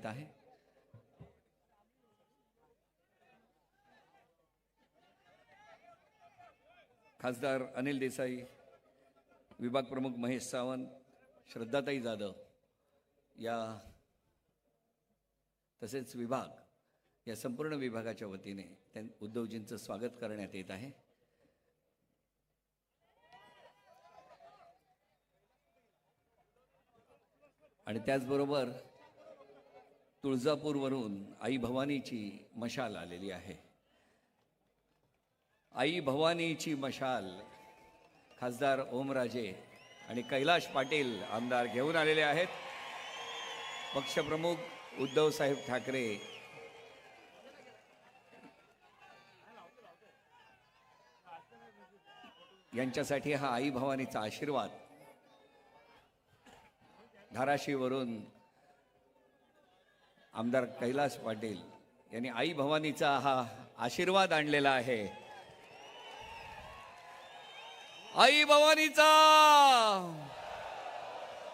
आहे. खासदार अनिल देसाई, विभाग प्रमुख महेश सावंत, श्रद्धाताई जाधव या तसेच विभाग या संपूर्ण विभागाच्या वतीने उद्धवजींचं स्वागत करण्यात येत आहे. आणि त्याचबरोबर तुळजापूरवरून आई भवानीची मशाल आलेली आहे. आई भवानीची मशाल खासदार ओमराजे आणि कैलाश पाटील आमदार घेऊन आलेले आहेत. पक्षप्रमुख उद्धव साहेब ठाकरे यांच्यासाठी हा आई भवानीचा आशीर्वाद धाराशिववरून आमदार कैलाश पाटील यांनी आई भवानीचा हा आशीर्वाद आणलेला आहे. आई भवानीचा,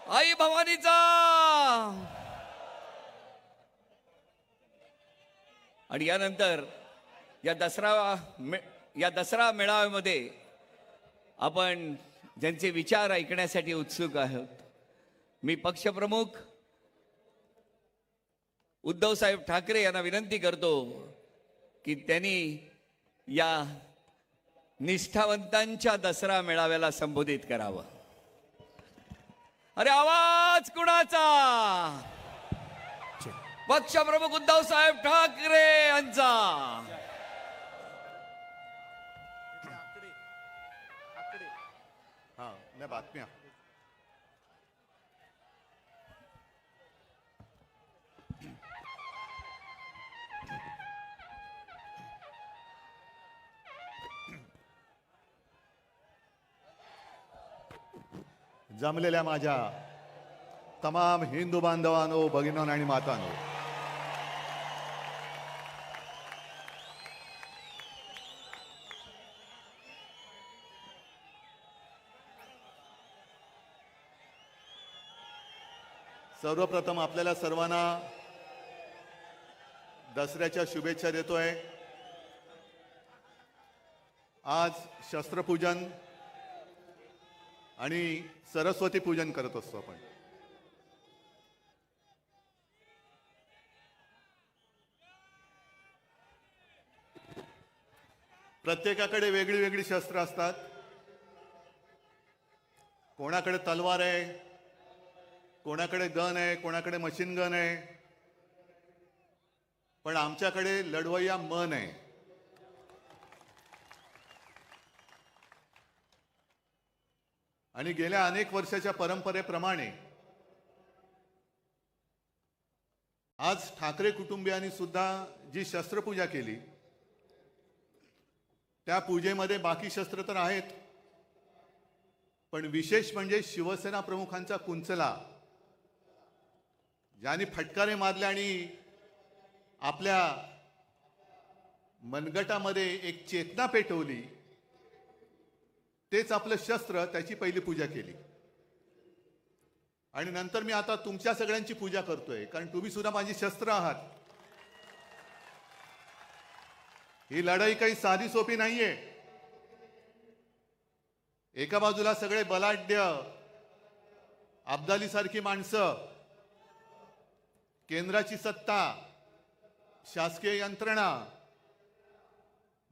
आई भवानीचा. आणि यानंतर या दसरा मेळाव्यामध्ये आपण ज्यांचे विचार ऐकण्यासाठी उत्सुक आहोत, मी पक्षप्रमुख उद्धव साहेब ठाकरे यांना विनंती करतो की त्यांनी या निष्ठावंतांच्या दसरा मेळाव्याला संबोधित करावं. अरे आवाज कुणाचा? पक्षप्रमुख उद्धव साहेब ठाकरे यांचा. बातम्या जमलेल्या माझ्या तमाम हिंदू बांधवांनो, भगिनींनो आणि मातांनो, सर्वप्रथम आपल्याला सर्वांना दसऱ्याच्या शुभेच्छा देतोय. आज शस्त्रपूजन आणि सरस्वती पूजन करत असतो आपण. प्रत्येकाकडे वेगळी वेगळी शस्त्र असतात. कोणाकडे तलवार आहे, कोणाकडे गन आहे, कोणाकडे मशीन गन आहे, पण आमच्याकडे लढवय्या मन आहे. आणि गेल्या अनेक वर्षाच्या परंपरेप्रमाणे आज ठाकरे कुटुंबियांनी सुद्धा जी शस्त्रपूजा केली, त्या पूजेमध्ये बाकी शस्त्र तर आहेत, पण विशेष म्हणजे शिवसेना प्रमुखांचा कुंचला, ज्यांनी फटकारे मारले आणि आपल्या मनगटामध्ये एक चेतना पेटवली, तेच आपलं शस्त्र, त्याची पहिली पूजा केली. आणि नंतर मी आता तुमच्या सगळ्यांची पूजा करतोय, कारण तुम्ही सुद्धा माझी शस्त्र आहात. ही लढाई काही साधी सोपी नाहीये. एका बाजूला सगळे बलाढ्य अब्दाली सारखी माणसं, केंद्राची सत्ता, शासकीय यंत्रणा,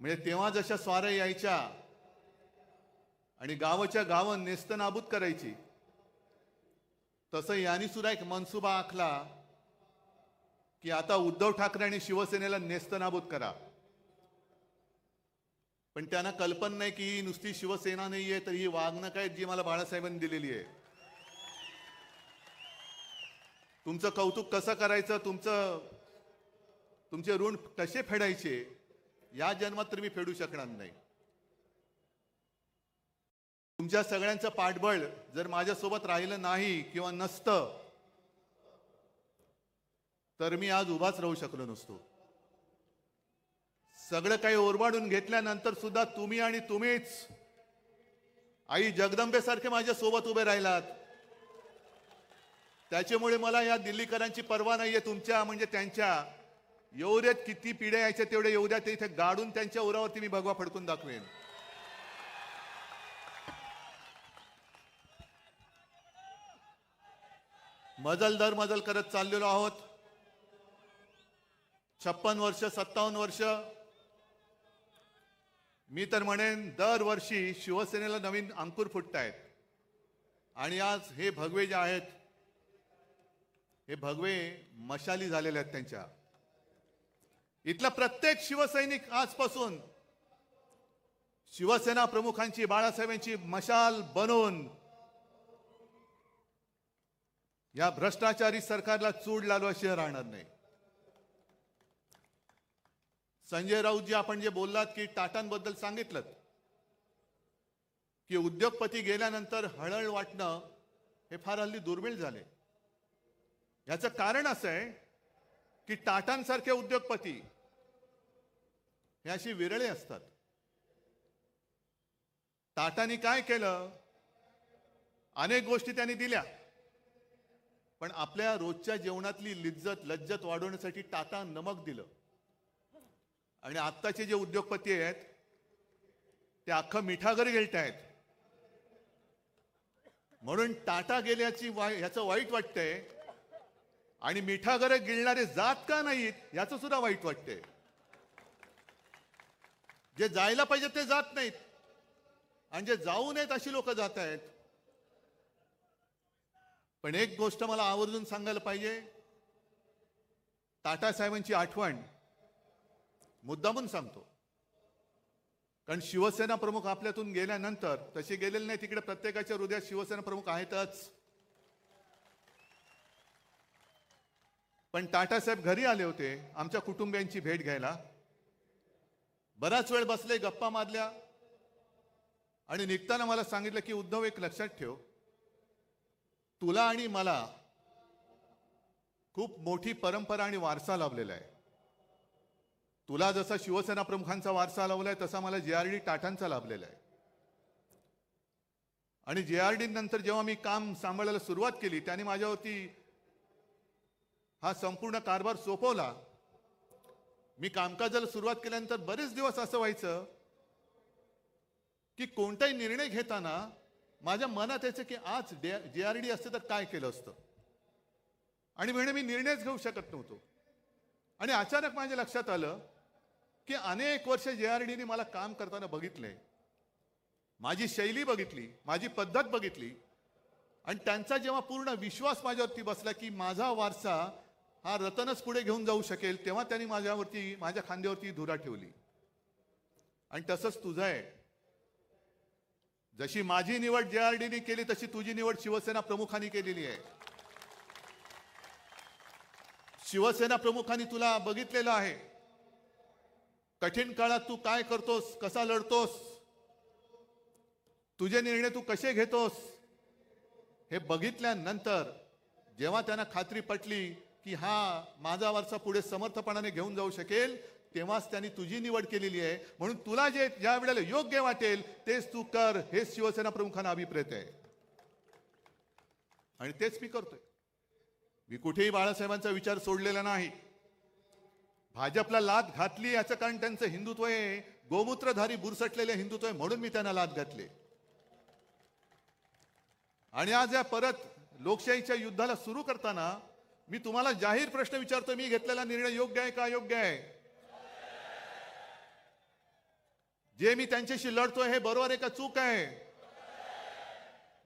म्हणजे तेव्हा जशा स्वाऱ्या यायच्या आणि गावाच्या गावं नेस्तनाबूत करायची, तसं यांनी सुद्धा एक मनसुबा आखला की आता उद्धव ठाकरे आणि शिवसेनेला नेस्तनाबूत करा. पण त्यांना कल्पना नाही की नुसती शिवसेना नाहीये, तर ही वागणूक आहे जी मला बाळासाहेबांनी दिलेली आहे. तुमचं कौतुक कसं करायचं, तुमचे ऋण कसे फेडायचे, या जन्मात तर मी फेडू शकणार नाही. तुमच्या सगळ्यांचं पाठबळ जर माझ्यासोबत राहिलं नाही किंवा नसतं, तर मी आज उभाच राहू शकलो नसतो. सगळं काही ओरबाडून घेतल्यानंतर सुद्धा तुम्ही आणि तुम्हीच आई जगदंबेसारखे माझ्या सोबत उभे राहिलात. त्याच्यामुळे मला या दिल्लीकरांची पर्वा नाहीये तुमच्या म्हणजे त्यांच्या. येऊ देत किती पिढ्या यायच्या तेवढे येऊ द्या, ते इथे गाडून त्यांच्या उरावरती मी भगवा फडकून दाखवेन. मजल दर मजल करत चाललेलो आहोत. 56 वर्ष 57 वर्ष. मी तर म्हणेन दरवर्षी शिवसेनेला नवीन अंकुर फुटतायत. आणि आज हे भगवे जे आहेत, हे भगवे मशाली झालेले आहेत त्यांच्या. इथला प्रत्येक शिवसैनिक आजपासून शिवसेना प्रमुखांची, बाळासाहेबांची मशाल बनवून या भ्रष्टाचारी सरकारला चूड लालू अशी राहणार नाही. संजय राऊतजी, आपण जे बोललात की टाटांबद्दल सांगितलं की उद्योगपती गेल्यानंतर हळहळ वाटणं हे फार हल्ली दुर्मिळ झाले. याचं कारण असं आहे की टाटांसारखे उद्योगपती हे अशी विरळे असतात. टाटांनी काय केलं? अनेक गोष्टी त्यांनी दिल्या, पण आपल्या रोजच्या जेवणातली लज्जत वाढवण्यासाठी टाटा नमक दिलं. आणि आत्ताचे जे उद्योगपती आहेत ते अख्खं मिठागर गिळतायत. म्हणून टाटा गेल्याची याचं वाईट वाटतंय आणि मिठागर गिळणारे जात का नाहीत याचं सुद्धा वाईट वाटतंय. जे जायला पाहिजे ते जात नाहीत आणि जे जाऊ नयेत अशी लोक जात आहेत. पण एक गोष्ट मला आवर्जून सांगायला पाहिजे, टाटा साहेबांची आठवण मुद्दामून सांगतो, कारण शिवसेना प्रमुख आपल्यातून गेल्यानंतर, तसे गेलेले नाही, तिकडे प्रत्येकाच्या हृदयात शिवसेना प्रमुख आहेतच. पण टाटा साहेब घरी आले होते आमच्या कुटुंबियांची भेट घ्यायला. बराच वेळ बसले, गप्पा मारल्या आणि निघताना मला सांगितलं की उद्धव, एक लक्षात ठेव, तुला आणि मला खूप मोठी परंपरा आणि वारसा लाभलेला आहे. तुला जसा शिवसेना प्रमुखांचा वारसा लाभलाय तसा मला JRD टाटांचा लाभलेला आहे. आणि JRD नंतर जेव्हा मी काम सांभाळायला सुरुवात केली त्याने माझ्यावरती हा संपूर्ण कारभार सोपवला. मी कामकाजाला सुरुवात केल्यानंतर बरेच दिवस असं व्हायचं की कोणताही निर्णय घेताना माझ्या मनात यायचं की आज JRD असते तर काय केलं असतं, आणि म्हणे मी निर्णयच घेऊ शकत नव्हतो. आणि अचानक माझ्या लक्षात आलं की अनेक वर्ष JRDने मला काम करताना बघितलंय, माझी शैली बघितली, माझी पद्धत बघितली, आणि त्यांचा जेव्हा पूर्ण विश्वास माझ्यावरती बसला की माझा वारसा हा रतनच पुढे घेऊन जाऊ शकेल, तेव्हा त्यांनी माझ्या खांद्यावरती धुरा ठेवली. आणि तसंच तुझं आहे. जशी माझी निवड JRDने केली तशी तुझी निवड शिवसेना प्रमुखांनी केलेली आहे. शिवसेना प्रमुखांनी तुला बघितलेलं आहे, कठीण काळात तू काय करतोस, कसा लढतोस, तुझे निर्णय तू कसे घेतोस, हे बघितल्यानंतर जेव्हा त्यांना खात्री पटली की हा माझा वारसा पुढे समर्थपणाने घेऊन जाऊ शकेल, तेव्हाच त्यांनी तुझी निवड केलेली आहे. म्हणून तुला जे ज्या वेळेला योग्य वाटेल तेच तू कर, हेच शिवसेना प्रमुखांना अभिप्रेत आहे आणि तेच मी करतोय. मी कुठेही बाळासाहेबांचा विचार सोडलेला नाही. भाजपला लाथ घातली याचं कारण त्यांचं हिंदुत्व आहे, गोमूत्रधारी बुरसटलेले हिंदुत्व आहे, म्हणून मी त्यांना लाथ घातली. आणि आज या परत लोकशाहीच्या युद्धाला सुरू करताना मी तुम्हाला जाहीर प्रश्न विचारतो, मी घेतलेला निर्णय योग्य आहे का अयोग्य आहे? जे मी त्यांच्याशी लढतोय हे बरोबर आहे का चूक आहे?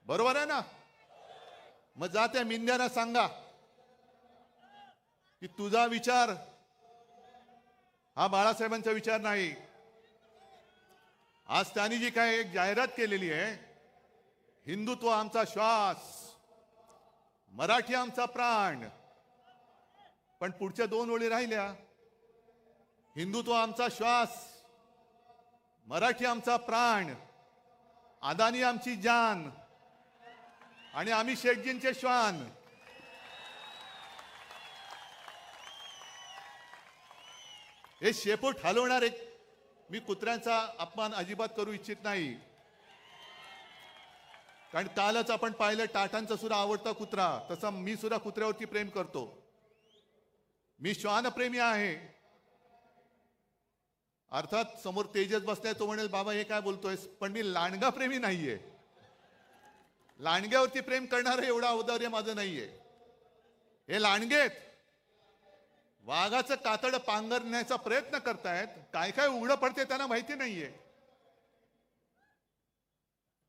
बरोबर आहे ना? मग जा त्या मिंद्यांना सांगा की तुझा विचार हा बाळासाहेबांचा विचार नाही. आज त्यांनी जी काय एक जाहिरात केलेली आहे, हिंदुत्व आमचा श्वास, मराठी आमचा प्राण, पण पुढच्या 2 ओळी राहिल्या, हिंदुत्व आमचा श्वास, मराठी आमचा प्राण, अदानी आमची जान आणि आम्ही शेठजींचे श्वान. हे शेपूट हलवणार एक, मी कुत्र्यांचा अपमान अजिबात करू इच्छित नाही. कारण कालच आपण पाहिलं टाटांचा सुद्धा आवडता कुत्रा, तसा मी सुद्धा कुत्र्यावरती प्रेम करतो. मी श्वानप्रेमी आहे. अर्थात समोर तेजस बसलाय, तो म्हणेल बाबा हे काय बोलतोयस, पण मी लांडगा प्रेमी नाहीये. लांडग्यावरती प्रेम करणारं एवढं औदार्य माझं नाहीये. हे लांडगेत वाघाचं कातड पांघरण्याचा प्रयत्न करतायत. काय काय उघडं पडते त्यांना माहिती नाहीये,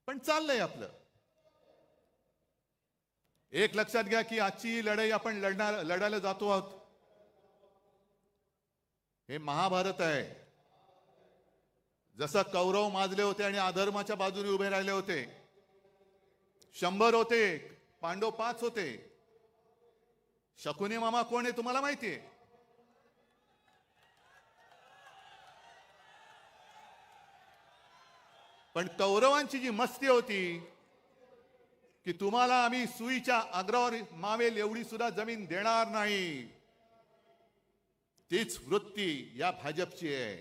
पण चाललंय आपलं. एक लक्षात घ्या की आजची ही लढाई आपण लढायला जातो आहोत. हे महाभारत आहे. जसं कौरव माजले होते आणि अधर्माच्या बाजूने उभे राहिले होते, 100 होते, पांडव 5 होते. शकुनी मामा कोण आहे तुम्हाला माहितीये? पण कौरवांची जी मस्ती होती की तुम्हाला आम्ही सुईच्या अग्रावर मावेल एवढी सुद्धा जमीन देणार नाही, तीच वृत्ती या भाजपची आहे.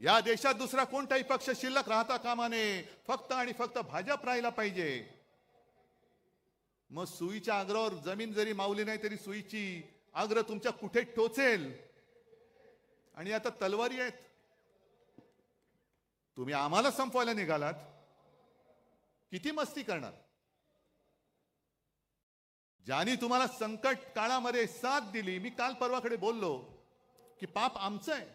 या देशात दुसरा कोणताही पक्ष शिल्लक राहता कामा नये, फक्त आणि फक्त भाजप राहिला पाहिजे. मग सुईच्या अग्रावर जमीन जरी मावली नाही तरी सुईची अग्र तुमच्या कुठे टोचेल. आणि आता तलवारी आहेत. तुम्ही आम्हाला संपवायला निघालात, किती मस्ती करणार? ज्यांनी तुम्हाला संकट काळामध्ये साथ दिली, मी काल परवाकडे बोललो की पाप आमचं आहे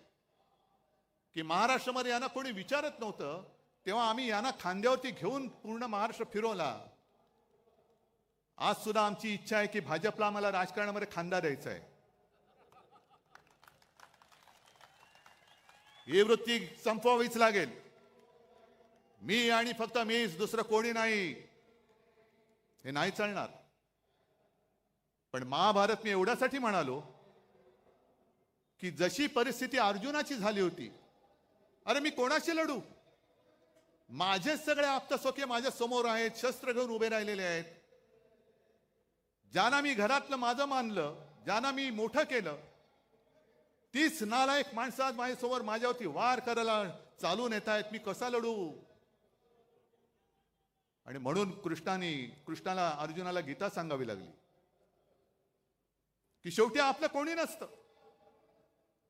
की महाराष्ट्रामध्ये यांना कोणी विचारत नव्हतं, तेव्हा आम्ही यांना खांद्यावरती घेऊन पूर्ण महाराष्ट्र फिरवला. आज सुद्धा आमची इच्छा आहे की भाजपला आम्हाला राजकारणामध्ये खांदा द्यायचा आहे. ही वृत्ती संपवावीच लागेल. मी आणि फक्त मीच, दुसरं कोणी नाही, हे नाही चालणार. पण महाभारत मी एवढ्यासाठी म्हणालो की जशी परिस्थिती अर्जुनाची झाली होती, अरे मी कोणाशी लढू? माझे सगळे आप्तसोके माझ्या समोर आहेत, शस्त्र घेऊन उभे राहिलेले आहेत. ज्यांना मी घरातलं माझं मानलं, ज्यांना मी मोठं केलं, तीच नालायक माणसं आज माझ्यासमोर माझ्यावरती वार करायला चालून येत आहेत. मी कसा लढू? आणि म्हणून कृष्णाला अर्जुनाला गीता सांगावी लागली की शेवटी आपलं कोणी नसतं.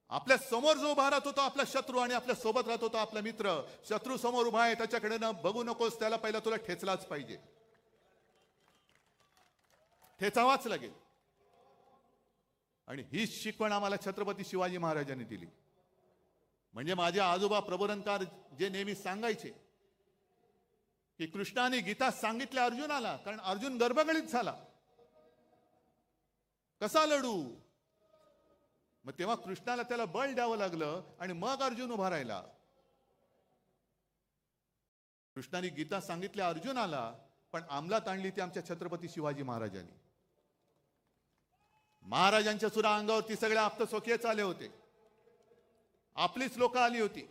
आपल्या समोर जो उभा राहत होता आपला शत्रू, आणि आपल्या सोबत राहत होता आपला मित्र. शत्रू समोर उभा आहे, त्याच्याकडे न बघू नकोस, त्याला पहिला तुला ठेचलाच पाहिजे, ठेचावाच लागेल. आणि हीच शिकवण आम्हाला छत्रपती शिवाजी महाराजांनी दिली. म्हणजे माझे आजोबा प्रबोधनकार जे नेहमी सांगायचे की कृष्णाने गीता सांगितल्या अर्जुनाला, कारण अर्जुन गर्भगळीत झाला, कसा लढू? मग तेव्हा कृष्णाला त्याला बळ द्यावं लागलं आणि मग अर्जुन उभा राहिला. कृष्णाने गीता सांगितल्या अर्जुनाला, पण अंमलात आणली ती आमच्या छत्रपती शिवाजी महाराजांनी. महाराजांच्या सुद्धा अंगावरती सगळे आप्तसोकीच आले होते, आपलीच लोक आली होती.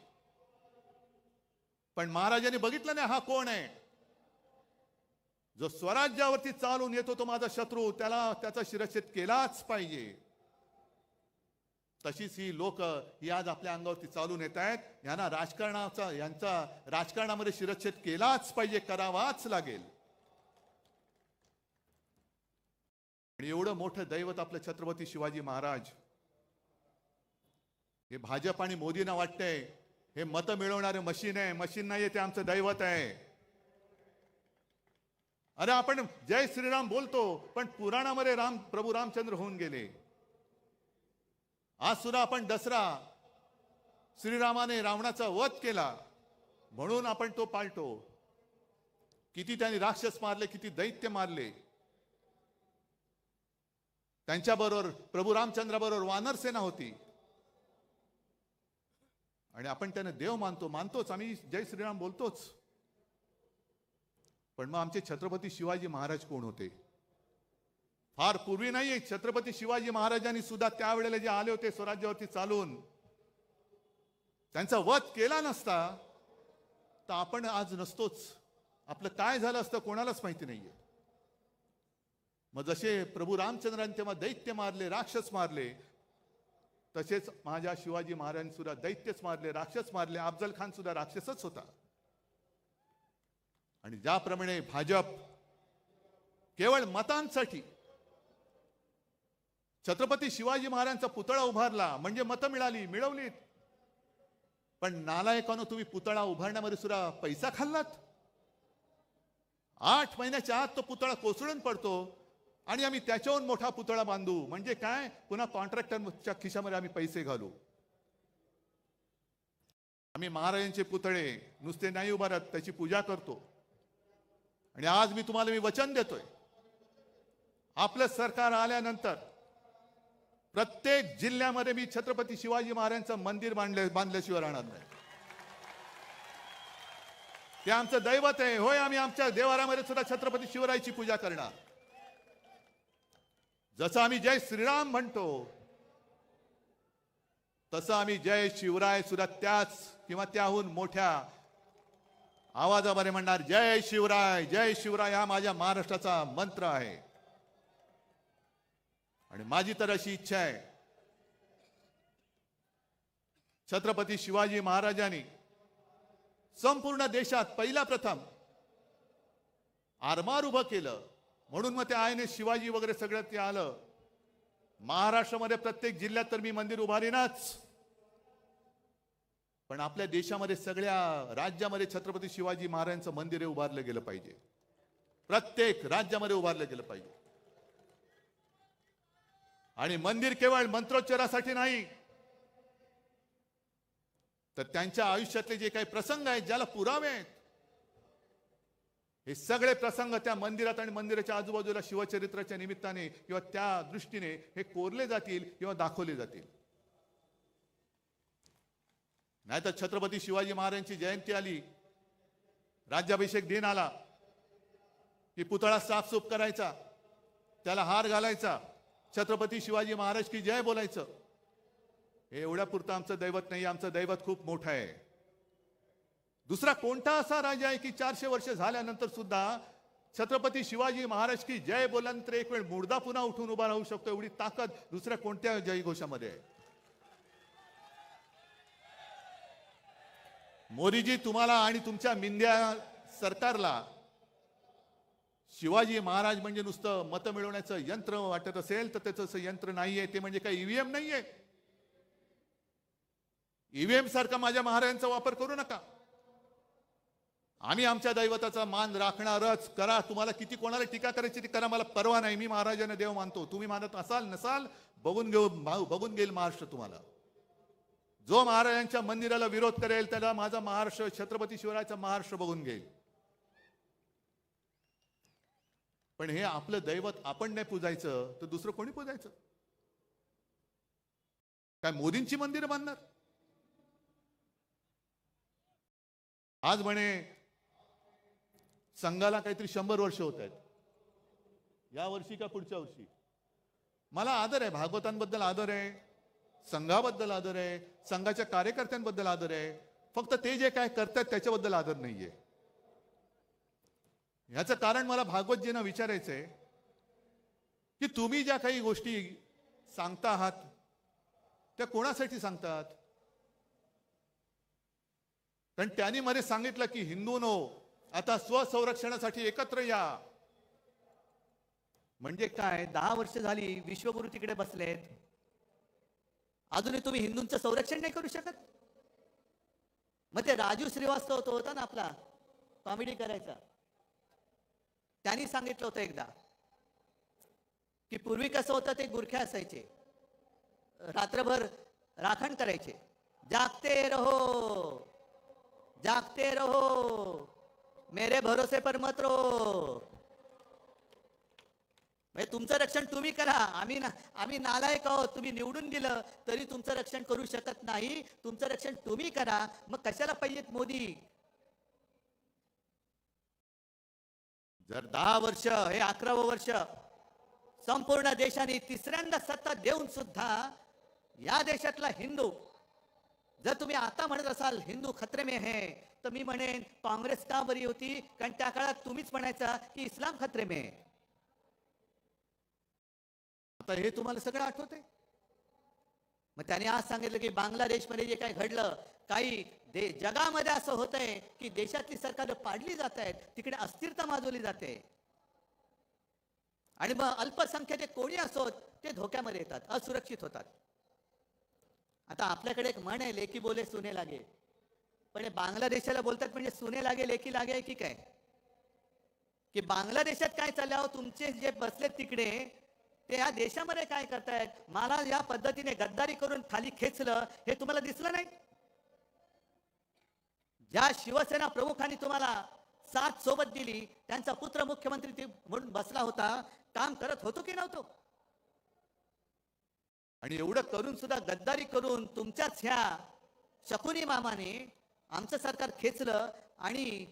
पण महाराजांनी बघितलं नाही हा कोण आहे. जो स्वराज्यावरती चालून येतो तो माझा शत्रू, त्याला त्याचा शिरच्छेद केलाच पाहिजे. तशीच ही लोक ही आज आपल्या अंगावरती चालून येत आहेत. यांना यांचा राजकारणामध्ये शिरच्छेद केलाच पाहिजे, करावाच लागेल. आणि एवढं मोठं दैवत आपलं छत्रपती शिवाजी महाराज, हे भाजप आणि मोदींना वाटतंय हे मत मिळवणारे मशीन आहे. मशीन नाहीये, ते आमचं दैवत आहे. अरे आपण जय श्रीराम बोलतो, पण पुराणामध्ये प्रभू रामचंद्र होऊन गेले. आज सुद्धा आपण दसरा, श्रीरामाने रावणाचा वध केला म्हणून आपण तो पाळतो. किती त्यांनी राक्षस मारले, किती दैत्य मारले. त्यांच्याबरोबर प्रभू रामचंद्राबरोबर वानर सेना होती. आणि आपण त्यांना देव मानतोच, आम्ही जय श्रीराम बोलतोच. पण मग आमचे छत्रपती शिवाजी महाराज कोण होते? फार पूर्वी नाही, छत्रपती शिवाजी महाराजांनी सुद्धा त्यावेळेला जे आले होते स्वराज्यावरती चालून, त्यांचा वध केला नसता तर आपण आज नसतोच. आपलं काय झालं असतं कोणालाच माहिती नाहीये. मग जसे प्रभू रामचंद्रांनी तेव्हा दैत्य मारले, राक्षस मारले, तसेच माझ्या शिवाजी महाराजांनी सुद्धा दैत्यच मारले, राक्षस मारले. अफजल खान सुद्धा राक्षसच होता. आणि ज्याप्रमाणे भाजप केवळ मतांसाठी छत्रपती शिवाजी महाराजांचा पुतळा उभारला म्हणजे मतं मिळवलीत, पण नालायकानं तुम्ही पुतळा उभारण्यामध्ये सुद्धा पैसा खाल्लात. 8 महिन्याच्या आत तो पुतळा कोसळून पडतो आणि आम्ही त्याच्याहून मोठा पुतळा बांधू म्हणजे काय, पुन्हा कॉन्ट्रॅक्टरच्या खिशामध्ये आम्ही पैसे घालू. आम्ही महाराजांचे पुतळे नुसते नाही उभारत, त्याची पूजा करतो. आणि आज मी तुम्हाला वचन देतोय, आपलं सरकार आल्यानंतर प्रत्येक जिल्ह्यामध्ये मी छत्रपती शिवाजी महाराजांचं मंदिर बांधल्याशिवाय राहणार नाही. ते आमचं दैवत आहे. होय, आम्ही आमच्या देवारामध्ये सुद्धा छत्रपती शिवरायाची पूजा करणार. जसं आम्ही जय श्रीराम म्हणतो तसं आम्ही जय शिवराय सुद्धा त्याच किंवा त्याहून मोठ्या आवाजामध्ये म्हणणार. जय शिवराय, जय शिवराय हा माझ्या महाराष्ट्राचा मंत्र आहे. आणि माझी तर अशी इच्छा आहे, छत्रपती शिवाजी महाराजांनी संपूर्ण देशात पहिला प्रथम आरमार उभं केलं म्हणून मग ते INS शिवाजी वगैरे सगळं ते आलं. महाराष्ट्रामध्ये प्रत्येक जिल्ह्यात तर मी मंदिर उभारीनाच, पण आपल्या देशामध्ये सगळ्या राज्यामध्ये छत्रपती शिवाजी महाराजांचं मंदिर हे उभारलं गेलं पाहिजे. प्रत्येक राज्यामध्ये उभारलं गेलं पाहिजे. आणि मंदिर केवळ मंत्रोच्चारासाठी नाही, तर त्यांच्या आयुष्यातले जे काही प्रसंग आहेत, ज्याला पुरावे आहेत, हे सगळे प्रसंग त्या मंदिरात आणि मंदिराच्या आजूबाजूला शिवचरित्राच्या निमित्ताने किंवा त्या दृष्टीने हे कोरले जातील किंवा दाखवले जातील. नाहीतर छत्रपती शिवाजी महाराजांची जयंती आली, राज्याभिषेक दिन आला की पुतळा साफसूफ करायचा, त्याला हार घालायचा, छत्रपती शिवाजी महाराज की जय बोलायचं. हे एवढ्या पुरतं आमचं दैवत नाही. आमचं दैवत खूप मोठं आहे. दुसरा कोणता असा राजा आहे की 400 वर्ष झाल्यानंतर सुद्धा छत्रपती शिवाजी महाराज की जय बोलल्यानंतर एक वेळ मुर्दा पुन्हा उठून उभा राहू शकतो, एवढी ताकद दुसऱ्या कोणत्या जयघोषामध्ये आहे? मोदीजी, तुम्हाला आणि तुमच्या मिंद्या सरकारला शिवाजी महाराज म्हणजे नुसतं मतं मिळवण्याचं यंत्र वाटत असेल तर त्याचं असं यंत्र नाहीये. ते म्हणजे काही ईव्हीएम नाहीये. ईव्हीएम सारखा माझ्या महाराजांचा वापर करू नका. आम्ही आमच्या दैवताचा मान राखणारच. करा, तुम्हाला किती कोणाला टीका करायची ती करा, मला परवा नाही. मी महाराजांना देव मानतो. तुम्ही मानत असाल नसाल बघून घेईल महाराष्ट्र तुम्हाला. जो महाराजांच्या मंदिराला विरोध करेल त्याला माझा महाराष्ट्र, छत्रपती शिवरायाचा महाराष्ट्र बघून घेईल. पण हे आपलं दैवत आपण नाही पूजायचं तर दुसरं कोणी पूजायचं? काय मोदींची मंदिरं बांधणार? आज म्हणे संघाला काहीतरी 100 वर्ष होत आहेत, या वर्षी का पुढच्या वर्षी. मला आदर आहे, भागवतांबद्दल आदर आहे, संघाबद्दल आदर आहे, संघाच्या कार्यकर्त्यांबद्दल आदर आहे. फक्त ते जे काय करतात त्याच्याबद्दल आदर नाहीये. याचं कारण मला भागवतजींना विचारायचंय की तुम्ही ज्या काही गोष्टी सांगता आहात त्या कोणासाठी सांगतात? कारण त्यांनी मध्ये सांगितलं की हिंदूंनो आता स्वसंरक्षणासाठी एकत्र या. म्हणजे काय, 10 वर्ष झाली विश्वगुरु तिकडे बसलेत, अजूनही तुम्ही हिंदूंचं संरक्षण नाही करू शकत? मग ते राजू श्रीवास्तव तो होता ना आपला, कॉमेडी करायचा, त्यांनी सांगितलं होतं एकदा की पूर्वी कसं होतं, ते गुरखे असायचे, रात्रभर राखण करायचे, जागते रहो जागते रहो मेरे भरोसे पर मत रहो. म्हणजे तुमचं रक्षण तुम्ही करा, आम्ही नालायक आहोत, तुम्ही निवडून दिलं तरी तुमचं रक्षण करू शकत नाही, तुमचं रक्षण तुम्ही करा. मग कशाला पाहिजेत मोदी? जर 10 वर्ष, हे 11वं वर्ष संपूर्ण देशाने तिसऱ्यांदा सत्ता देऊन सुद्धा या देशातला हिंदू, जर तुम्ही आता म्हणत असाल हिंदू खतरे में है, तर मी म्हणेन काँग्रेस का बरी होती? कारण त्या काळात तुम्हीच म्हणायचा की इस्लाम खतरे में है. आता हे तुम्हाला सगळं आठवतंय. मग त्याने आज सांगितलं की बांगलादेशमध्ये जे काय घडलं काही जगामध्ये असं होतंय की देशातली सरकारं पाडली जात आहेत, तिकडे अस्थिरता माजवली जाते आणि मग अल्पसंख्याक कोणी असोत ते धोक्यामध्ये येतात, असुरक्षित होतात. आता आपल्याकडे एक म्हण आहे, लेकी बोले सुने लागे. पण हे बांगलादेशाला बोलतात म्हणजे सुने लागे लेकी लागे की काय? की बांगलादेशात काय चाललं, तुमचे जे बसलेत तिकडे ते या देशामध्ये काय करतायत, मला या पद्धतीने गद्दारी करून खाली खेचलं हे तुम्हाला दिसलं नाही? ज्या शिवसेना प्रमुखांनी तुम्हाला साथ सोबत दिली, त्यांचा पुत्र मुख्यमंत्री म्हणून बसला होता, काम करत होतो की नव्हतो? आणि एवढं करून सुद्धा गद्दारी करून तुमच्याच ह्या शकुनी मामाने आमचं सरकार खेचलं आणि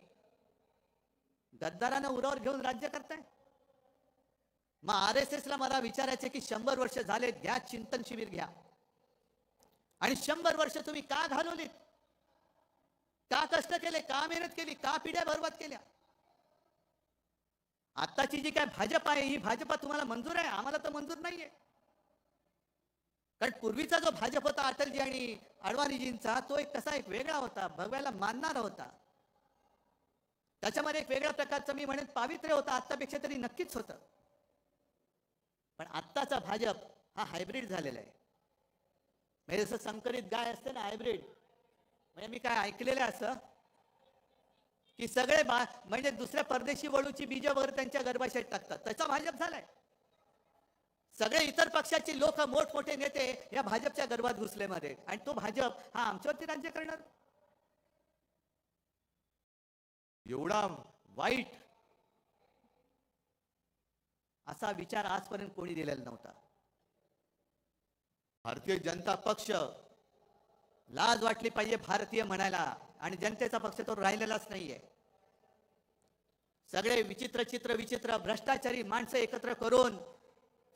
गद्दारांना उरावर घेऊन राज्य करताय. मग RSS ला मला विचारायचे की 100 वर्ष झाले, घ्या चिंतन शिबिर घ्या. आणि 100 वर्ष तुम्ही का घालवलीत? का कष्ट केले, का मेहनत केली, का पिढ्या बर्बाद केल्या? आताची जी काय भाजप आहे, ही भाजपा तुम्हाला मंजूर आहे, आम्हाला तर मंजूर नाहीये. कारण पूर्वीचा जो भाजप होता अटलजी आणि अडवाणीजींचा, तो एक कसा एक वेगळा होता, भगव्याला मानणारा होता. त्याच्यामध्ये एक वेगळ्या प्रकारचं मी म्हणेन पावित्र्य होतं, आत्तापेक्षा तरी नक्कीच होतं. पण आत्ताचा भाजप हा हायब्रिड झालेला आहे. म्हणजे जसं संकरित गाय असते ना, हायब्रिड. म्हणजे मी काय ऐकलेलं असं की सगळे म्हणजे दुसऱ्या परदेशी वळूची बीज वगैरे त्यांच्या गर्भाशयात टाकतात, त्याचा भाजप झालाय. सगळे इतर पक्षाचे लोक मोठमोठे नेते या भाजपच्या गर्भात घुसले मध्ये, आणि तो भाजप हा आमच्यावरती राज्य करणार. एवढा वाईट असा विचार आजपर्यंत कोणी दिलेला नव्हता. भारतीय जनता पक्ष, लाज वाटली पाहिजे भारतीय म्हणायला, आणि जनतेचा पक्ष तो राहिलेलाच नाहीये. सगळे विचित्र भ्रष्टाचारी माणसं एकत्र करून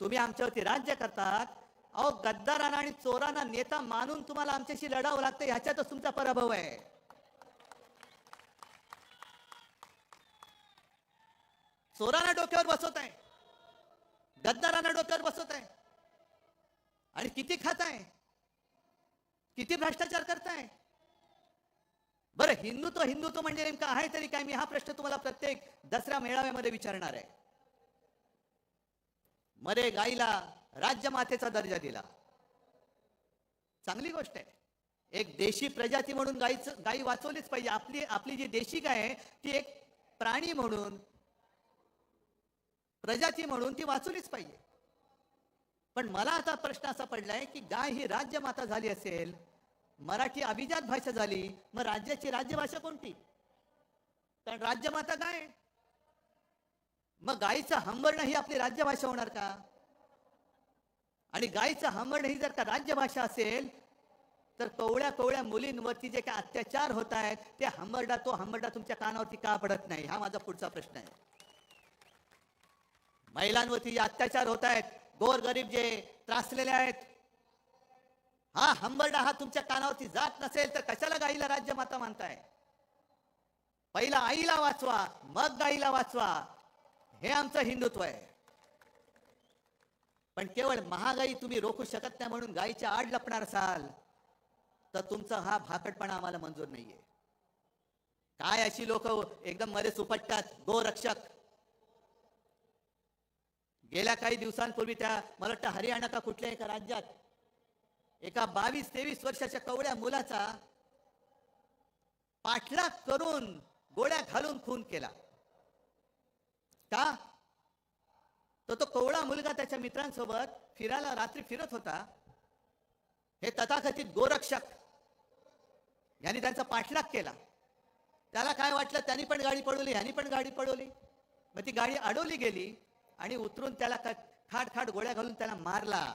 तुम्ही आमच्यावरती राज्य करतात. अहो, गद्दारांना आणि चोरांना नेता मानून तुम्हाला आमच्याशी लढावं लागतं, ह्याच्यातच तुमचा पराभव आहे. चोरांना डोक्यावर बसवत आहे, गद्दारांना डोक्यावर बसवत आहे, आणि किती खाताय, किती भ्रष्टाचार करताय. बरं, हिंदुत्व म्हणजे नेमकं आहे तरी काय? मी हा प्रश्न तुम्हाला प्रत्येक दसरा मेळाव्यामध्ये विचारणार आहे. मरे गाईला राज्यमातेचा दर्जा दिला, चांगली गोष्ट आहे. एक देशी प्रजाती म्हणून गाई वाचवलीच पाहिजे. आपली जी देशी गाय आहे ती एक प्राणी म्हणून, प्रजाती म्हणून ती वाचवलीच पाहिजे. पण मला आता प्रश्न असा पडलाय की गाय ही राज्यमाता झाली असेल, मराठी अभिजात भाषा झाली, मग राज्याची राज्यभाषा कोणती? कारण राज्यमाता गाय. मग गायीचं हंबरणं ही आपली राज्यभाषा होणार का? आणि गायीचं हंबरणं ही जर का राज्यभाषा असेल, तर कवळ्या मुलींवरती जे काय अत्याचार होत आहेत, ते तो हंबरडा तुमच्या कानावरती का पडत नाही? हा माझा पुढचा प्रश्न आहे. महिलांवरती जे अत्याचार होत आहेत, गोरगरीब जे त्रासलेले आहेत, हा हंबरडा हा तुमच्या कानावरती जात नसेल तर कशाला गाईला राज्यमाता मानताय? पहिला आईला वाचवा, मग गाईला वाचवा, हे आमचं हिंदुत्व आहे. पण केवळ महागाई तुम्ही रोखू शकत नाही म्हणून गाईच्या आड लपणार असाल तर तुमचा हा भाकटपणा आम्हाला मंजूर नाहीये. काय अशी लोक एकदम मध्ये सुपटतात, गोरक्षक. गेल्या काही दिवसांपूर्वी मला वाटतं हरियाणा का कुठल्या एका राज्यात एका 22-23 वर्षाच्या कवड्या मुलाचा पाठलाग करून गोळ्या घालून खून केला. का? तो कवळा मुलगा त्याच्या मित्रांसोबत फिरायला रात्री फिरत होता. हे तथाकथित गोरक्षक यांनी त्यांचा पाठलाग केला. त्याला काय वाटलं, त्यांनी पण गाडी पळवली, ह्यानी पण गाडी पळवली. मग ती गाडी अडवली गेली आणि उतरून त्याला खाड गोळ्या घालून त्याला मारला.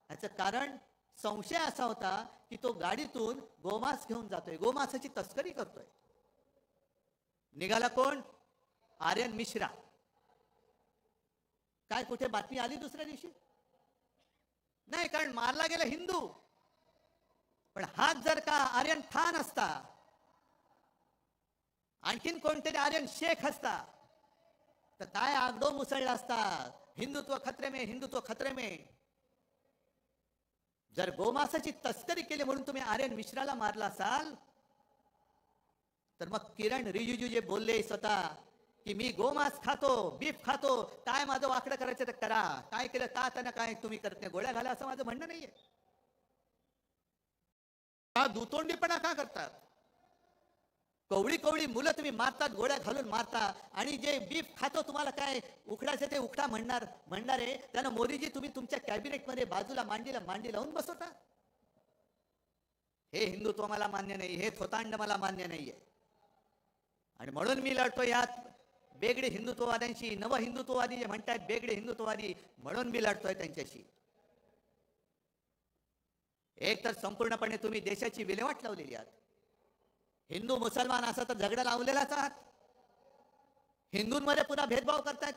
याचं कारण संशय असा होता की तो गाडीतून गोमांस घेऊन जातोय, गोमांसाची तस्करी करतोय. निघाला कोण? आर्यन मिश्रा. काय कुठे बातमी आली दुसऱ्या दिवशी? नाही, कारण मारला गेला हिंदू. पण हाच जर का आर्यन खान असता, आणखीन कोणतरी आर्यन शेख असता, तर काय आगडो मुसळला असता. हिंदुत्व खतरे में, हिंदुत्व खतरे में. जर गोमांसाची तस्करी केली म्हणून तुम्ही आर्यन मिश्राला मारला असाल, तर मग किरण रिजिजू जे बोलले स्वतः की मी गोमांस खातो, बीफ खातो, काय माझं वाकडं करायचं तर करा, काय केलं का त्यांना काय तुम्ही करत नाही, गोळ्या घाला, असं माझं म्हणणं नाहीये. हा दुतोंडीपणा का करतात? कवळी कवळी मुलं तुम्ही मारतात, गोळ्या घालून मारता, आणि जे बीफ खातो तुम्हाला काय उकडायचं ते उकडा म्हणणार आहे, त्यानं मोदीजी तुम्ही तुमच्या कॅबिनेटमध्ये बाजूला मांडी लावून बसवता. हे हिंदुत्व मला मान्य नाही, हे थोतांड मला मान्य नाहीये. आणि म्हणून मी लढतो यात बेगडे हिंदुत्ववाद्यांशी, नव हिंदुत्ववादी जे म्हणतात बेगडे हिंदुत्ववादी, म्हणून मी लढतोय त्यांच्याशी. एक तर संपूर्णपणे तुम्ही देशाची विल्हेवाट लावलेली आहात. हिंदू मुसलमान असा तर झगडा लावलेलाच आहात. हिंदूंमध्ये पुन्हा भेदभाव करतायत.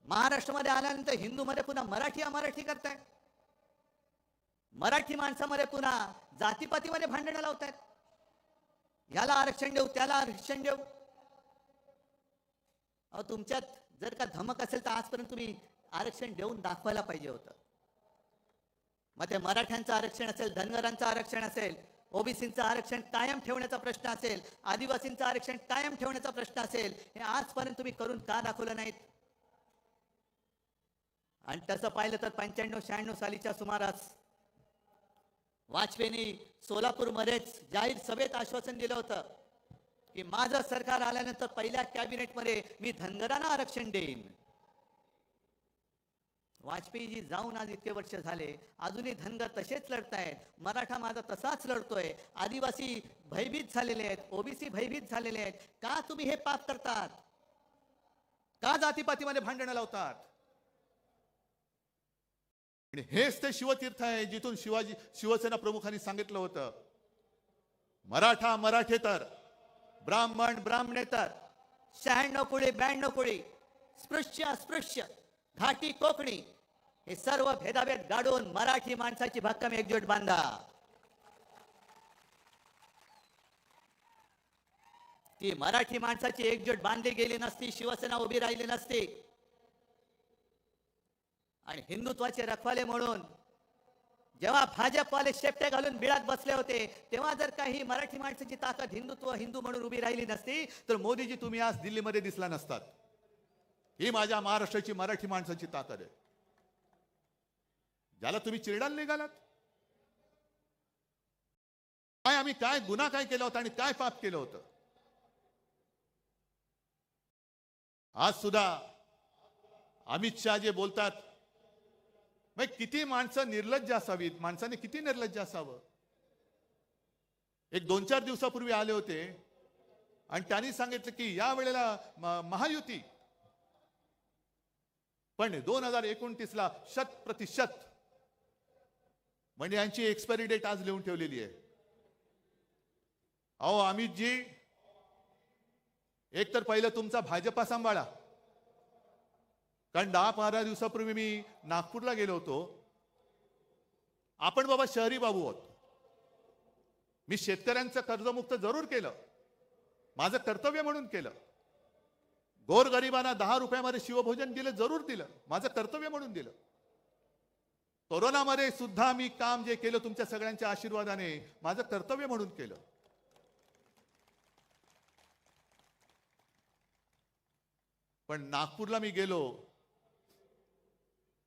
महाराष्ट्रामध्ये आल्यानंतर हिंदूमध्ये पुन्हा मराठी अमराठी करतायत. मराठी माणसामध्ये पुन्हा जातीपातीमध्ये भांडणं लावतायत. याला आरक्षण देऊ, त्याला आरक्षण देऊ. अहो, तुमच्यात जर का धमक असेल तर आजपर्यंत तुम्ही आरक्षण देऊन दाखवायला पाहिजे होतं. मग ते मराठ्यांचं आरक्षण असेल, धनगरांचं आरक्षण असेल, ओबीसीचं आरक्षण कायम ठेवण्याचा प्रश्न असेल, आदिवासींचं आरक्षण कायम ठेवण्याचा प्रश्न असेल, हे आजपर्यंत तुम्ही करून का दाखवलं नाहीत? आणि तसं पाहिलं तर 95-96 सालीच्या सुमारास वाजपेयींनी सोलापूरमध्येच जाहीर सभेत आश्वासन दिलं होतं की माझं सरकार आल्यानंतर पहिल्या कॅबिनेटमध्ये मी धनगरांना आरक्षण देईन. वाजपेयीजी जाऊन आज इतके वर्ष झाले, अजूनही धनगर तसेच लढतायत. मराठा माझा तसाच लढतोय. आदिवासी भयभीत झालेले आहेत, ओबीसी भयभीत झालेले आहेत. का तुम्ही हे पाप करतात? का जातीपातीमध्ये भांडणं लावतात? आणि हेच ते शिवतीर्थ आहे जिथून शिवसेना प्रमुखांनी सांगितलं होतं, मराठा मराठेतर, ब्राह्मण ब्राह्मणेतर, 96 कुळी 92 कुळी, स्पृश्य अस्पृश्य, घाटी कोकणी, हे सर्व भेदाभेद गाडून मराठी माणसाची भक्कम एकजूट बांधा. ती मराठी माणसाची एकजूट बांधली गेली नसती, शिवसेना उभी राहिली नसती. आणि हिंदुत्वाचे रखवाले म्हणून जेव्हा भाजपवाले शेपटे घालून बिळात बसले होते, तेव्हा जर काही मराठी माणसाची ताकद हिंदू म्हणून उभी राहिली नसती, तर मोदीजी तुम्ही आज दिल्लीमध्ये दिसला नसतात. ही माझ्या महाराष्ट्राची मराठी माणसाची ताकद आहे, ज्याला तुम्ही चिरडायला निघालात. आम्ही काय गुन्हा काय केला होता आणि काय पाप केलं होतं? आज सुद्धा अमित शहा जे बोलतात, मग किती माणसं निर्लज्ज असावीत, माणसाने किती निर्लज्ज असावं. एक 2-4 दिवसापूर्वी आले होते आणि त्यांनी सांगितलं की या वेळेला महायुती, पण 2029ला 100%, म्हणजे यांची एक्सपायरी डेट आज लिहून ठेवलेली आहे. अहो अमितजी, एक तर पहिलं तुमचा भाजपा सांभाळा. कारण 10-12 दिवसापूर्वी मी नागपूरला गेलो होतो. आपण बाबा शहरी बाबू आहोत. मी शेतकऱ्यांचं कर्जमुक्त जरूर केलं, माझं कर्तव्य म्हणून केलं. गोरगरिबांना 10 रुपयामध्ये शिवभोजन दिलं, जरूर दिलं, माझं कर्तव्य म्हणून दिलं. कोरोनामध्ये सुद्धा मी काम जे केलं तुमच्या सगळ्यांच्या आशीर्वादाने, माझं कर्तव्य म्हणून केलं. पण नागपूरला मी गेलो,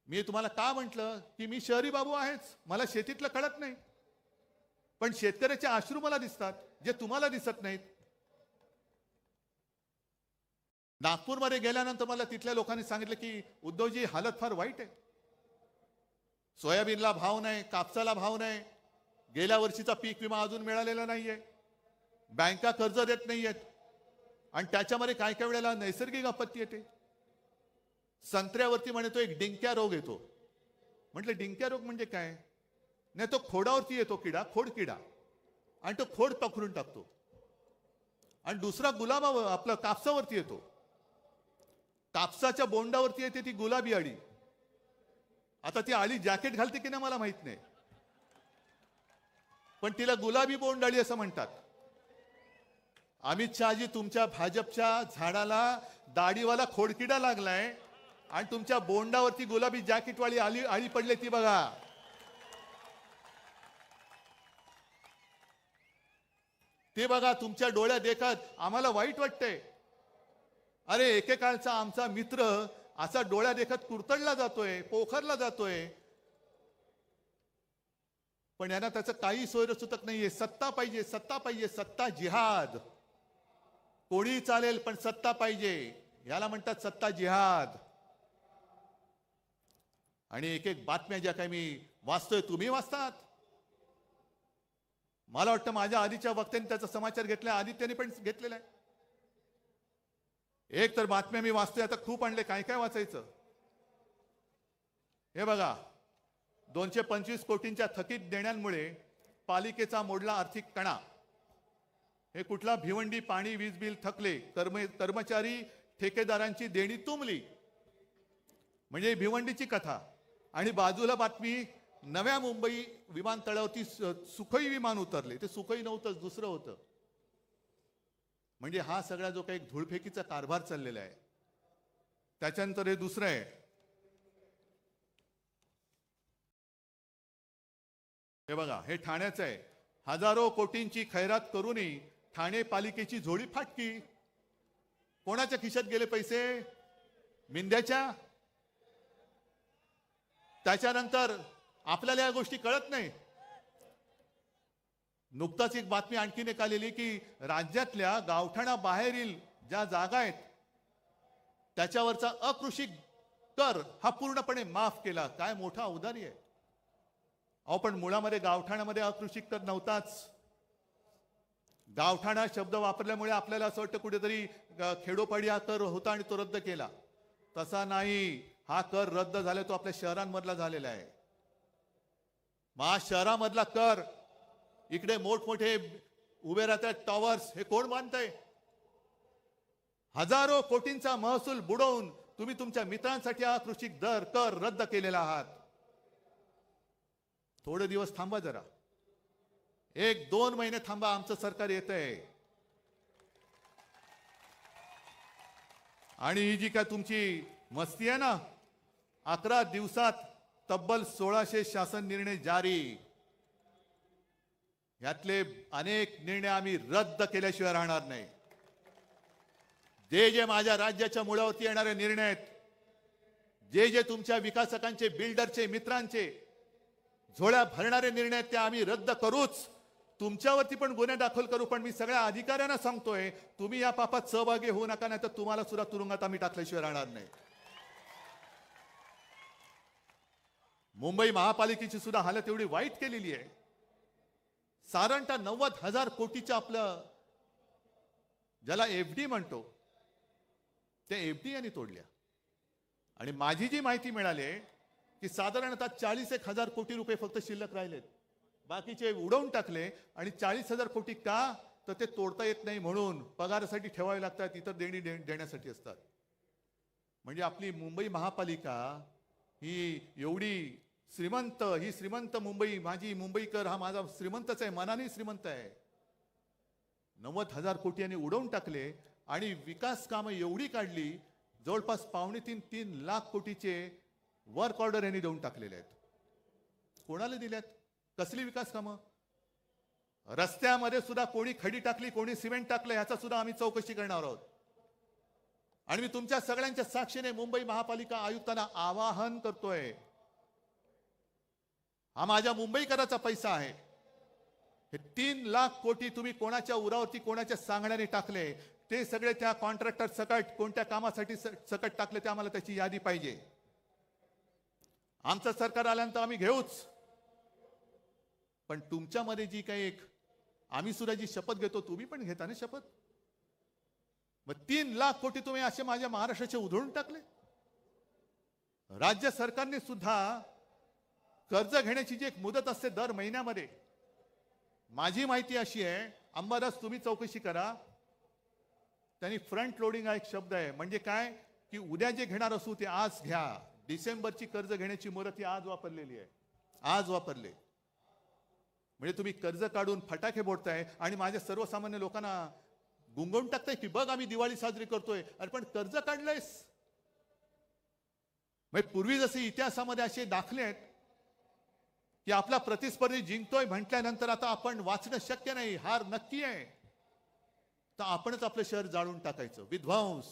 मी तुम्हाला का म्हटलं की मी शहरी बाबू आहेच, मला शेतीतलं कळत नाही. पण शेतकऱ्याचे अश्रू मला दिसतात, जे तुम्हाला दिसत नाहीत. नागपूरमध्ये गेल्यानंतर मला तिथल्या लोकांनी सांगितलं की उद्धवजी, हालत फार वाईट आहे. सोयाबीनला भाव नाही, कापसाला भाव नाही, गेल्या वर्षीचा पीक विमा अजून मिळालेला नाहीये, बँका कर्ज देत नाहीयेत, आणि त्याच्यामध्ये काय काय वेळेला नैसर्गिक आपत्ती येते. संत्र्यावरती म्हणे तो एक डिंक्या रोग येतो. म्हटलं डिंक्या रोग म्हणजे काय? नाही, तो खोडावरती येतो किडा, खोड किडा, आणि तो खोड पकडून टाकतो. आणि दुसरा गुलाबावर, आपलं कापसावरती येतो. कापसाच्या बोंडावरती येते ती गुलाबी अळी. आता ती अळी जॅकेट घालते की नाही मला माहित नाही, पण तिला गुलाबी बोंड अळी असं म्हणतात. अमित शहाजी, तुमच्या भाजपच्या झाडाला दाढीवाला खोडकिडा लागलाय आणि तुमच्या बोंडावरती गुलाबी जॅकेटवाली अळी पडली, ती बघा. ते बघा तुमच्या डोळ्यात देखत आम्हाला वाईट वाटतंय. अरे एकेकाळचा आमचा मित्र असा डोळ्या देखत कुरतडला जातोय, पोखरला जातोय, पण यांना त्याचं काही सोयरसुतक नाहीये. सत्ता पाहिजे, सत्ता पाहिजे, सत्ता जिहाद. कोणी चालेल पण सत्ता पाहिजे, याला म्हणतात सत्ता जिहाद. आणि एक एक बातम्या ज्या काही मी वाचतोय, तुम्ही वाचतात. मला वाटतं माझ्या आधीच्या वक्त्यांनी त्याचा समाचार घेतलाय, आदित्यने पण घेतलेला आहे. एक तर बातम्या मी वाचतोय, आता खूप आणले, काय काय वाचायचं. हे बघा, 225 कोटींच्या थकीत देण्यांमुळे पालिकेचा मोडला आर्थिक कणा. हे कुठला भिवंडी पाणी वीज बिल थकले, कर्मचारी ठेकेदारांची देणी तुंबली, म्हणजे भिवंडीची कथा. आणि बाजूला बातमी, नव्या मुंबई विमानतळावरती सुखोई विमान उतरले. ते सुखोई नव्हतं, दुसरं होतं. म्हणजे हा सगळा जो काही धूळफेकीचा कारभार चाललेला आहे. त्याच्यानंतर हे दुसरं आहे, हे बघा, हे ठाण्याचं आहे. हजारो कोटींची खैरात करूनही ठाणे पालिकेची झोळी फाटकी. कोणाच्या खिशात गेले पैसे? मिंद्याच्या. त्याच्यानंतर आपल्याला या गोष्टी कळत नाही. नुकताच एक बातमी आणखीन एक आलेली की राज्यातल्या गावठाणा बाहेरील ज्या जागा आहेत त्याच्यावरचा अकृषी कर हा पूर्णपणे माफ केला. काय मोठा औदार्य आहे. अहो पण मुळामध्ये गावठाणामध्ये अकृषी कर नव्हताच. गावठाणा शब्द वापरल्यामुळे आपल्याला असं वाटतं कुठेतरी खेडोपाडी हा कर होता आणि तो रद्द केला. तसा नाही. हा कर रद्द झाला तो आपल्या शहरांमधला झालेला आहे. महा शहरामधला कर, इकडे मोठमोठे उभे राहतात टॉवर्स, हे कोण बांधतंय? हजारो कोटींचा महसूल बुडवून तुम्ही तुमच्या मित्रांसाठी हा कृषी दर कर रद्द केलेला आहात. थोडे दिवस थांबा जरा, 1-2 महिने थांबा, आमचं सरकार येतंय. आणि ही जी काय तुमची मस्ती आहे ना, 11 दिवसात तब्बल 1600 शासन निर्णय जारी. यातले अनेक निर्णय आम्ही रद्द केल्याशिवाय राहणार नाही. जे जे माझ्या राज्याच्या मुळावरती येणारे निर्णय आहेत, जे जे तुमच्या विकासकांचे, बिल्डरचे, मित्रांचे झोळ्या भरणारे निर्णय आहेत, ते आम्ही रद्द करूच. तुमच्यावरती पण गुन्हे दाखल करू. पण मी सगळ्या अधिकाऱ्यांना सांगतोय, तुम्ही या पापात सहभागी होऊ नका, नाही तर तुम्हाला सुद्धा तुरुंगात आम्ही टाकल्याशिवाय राहणार नाही. मुंबई महापालिकेची सुद्धा हालत एवढी वाईट केलेली आहे. साधारणतः 90,000 कोटीचं आपलं ज्याला एफडी म्हणतो, त्या एफडी यांनी तोडल्या. आणि माझी जी माहिती मिळाली आहे की साधारणतः 40,000 कोटी रुपये फक्त शिल्लक राहिलेत. बाकीचे उडवून टाकले. आणि 40,000 कोटी का? तर ते तोडता येत नाही म्हणून पगारासाठी ठेवावे लागतात, इतर देणी देण्यासाठी असतात. म्हणजे आपली मुंबई महापालिका ही एवढी श्रीमंत, ही श्रीमंत मुंबई, माझी मुंबईकर हा माझा श्रीमंतच आहे, मनाने श्रीमंत आहे. 90,000 कोटी यांनी उडवून टाकले. आणि विकास कामं एवढी काढली, जवळपास 2.5-3 लाख कोटीचे वर्क ऑर्डर यांनी देऊन टाकलेले आहेत. कोणाला दिल्यात? कसली विकास कामं? रस्त्यामध्ये सुद्धा कोणी खडी टाकली, कोणी सिमेंट टाकलं, ह्याचा सुद्धा आम्ही चौकशी करणार आहोत. आणि मी तुमच्या सगळ्यांच्या साक्षीने मुंबई महापालिका आयुक्तांना आवाहन करतोय, हा माझ्या मुंबईकराचा पैसा आहे. हे 3 लाख कोटी तुम्ही कोणाच्या उरावरती, कोणाच्या सांगण्याने टाकले, ते सगळे त्या कॉन्ट्रॅक्टर सकट कोणत्या कामासाठी सकट टाकले, ते आम्हाला त्याची यादी पाहिजे. आमचं सरकार आल्यानंतर आम्ही घेऊच. पण तुमच्यामध्ये जी काही एक, आम्ही सुद्धा जी शपथ घेतो, तुम्ही पण घेता ना शपथ. मग 3 लाख कोटी तुम्ही असे माझ्या महाराष्ट्राचे उधळून टाकले. राज्य सरकारने सुद्धा कर्ज घेण्याची जी एक मुदत असते दर महिन्यामध्ये, माझी माहिती अशी आहे, अंबादास तुम्ही चौकशी करा, त्यांनी फ्रंट लोडिंग हा एक शब्द आहे. म्हणजे काय की उद्या जे घेणार असू ते आज घ्या. डिसेंबरची कर्ज घेण्याची मुदत ही आज वापरलेली आहे, आज वापरले. म्हणजे तुम्ही कर्ज काढून फटाके फोडताय आणि माझ्या सर्वसामान्य लोकांना गुंगवून टाकताय की बघ आम्ही दिवाळी साजरी करतोय. अरे पण कर्ज काढलंयस. म्हणजे पूर्वी जसे इतिहासामध्ये असे दाखले आहेत की आपला प्रतिस्पर्धी जिंकतोय म्हटल्यानंतर आता आपण वाचणं शक्य नाही, हार नक्की आहे. तर आपणच आपलं शहर जाळून टाकायचं, विध्वंस.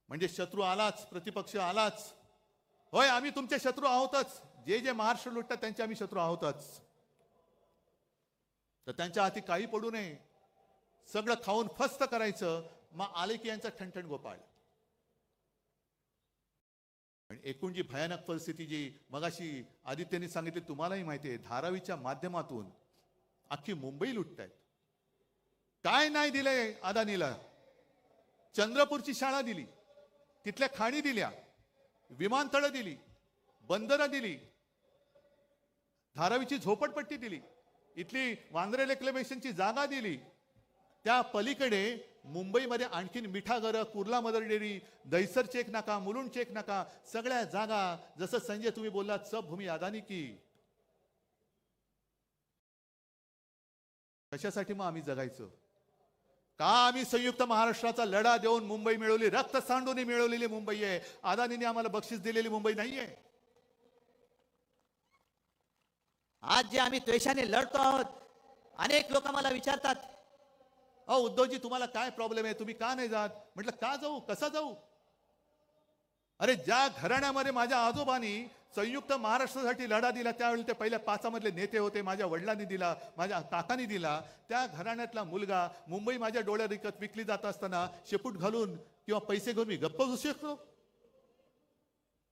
म्हणजे शत्रू आलाच, प्रतिपक्ष आलाच. होय, आम्ही तुमचे शत्रू आहोतच. जे जे महाराष्ट्र लुटतात त्यांचे आम्ही शत्रू आहोतच. तर त्यांच्या हाती काही पडू नये, सगळं खाऊन फस्त करायचं. मग आले की यांचा ठणठण गोपाळ. आणि एकूण जी भयानक परिस्थिती, जी मगाशी आदित्यने सांगितली, तुम्हालाही माहिती आहे, धारावीच्या माध्यमातून अख्खी मुंबई लुटतायत. काय नाही दिलंय अदानीला? चंद्रपूरची शाळा दिली, तिथल्या खाणी दिल्या, विमानतळं दिली, बंदरं दिली, धारावीची झोपडपट्टी दिली, इथली वांद्रे रेक्लेमेशनची जागा दिली. त्या पलीकडे मुंबईमध्ये आणखीन मिठागरं, Kurla mother dairy, Dahisar check naka, Mulund check नाका, सगळ्या जागा. जसं संजय तुम्ही बोललात, सब भूमी अदानी की. कशासाठी मग आम्ही जगायचं? का आम्ही संयुक्त महाराष्ट्राचा लढा देऊन मुंबई मिळवली? रक्त सांडून मिळवलेली मुंबई आहे. अदानीने आम्हाला बक्षीस दिलेली मुंबई नाहीये. आज जे आम्ही द्वेषाने लढतो आहोत, अनेक लोक मला विचारतात, अहो उद्धवजी, तुम्हाला काय प्रॉब्लेम आहे? तुम्ही का नाही जात? म्हटलं, का जाऊ, कसा जाऊ? अरे, ज्या घराण्यामध्ये माझ्या आजोबांनी संयुक्त महाराष्ट्रासाठी लढा दिला, त्यावेळी ते पहिल्या पाचामधले नेते होते. माझ्या वडिलांनी दिला, माझ्या काकांनी दिला. त्या घराण्यातला मुलगा मुंबई माझ्या डोळ्यात विकली जात असताना शेपूट घालून किंवा पैसे घेऊन मी गप्प बसू शकतो?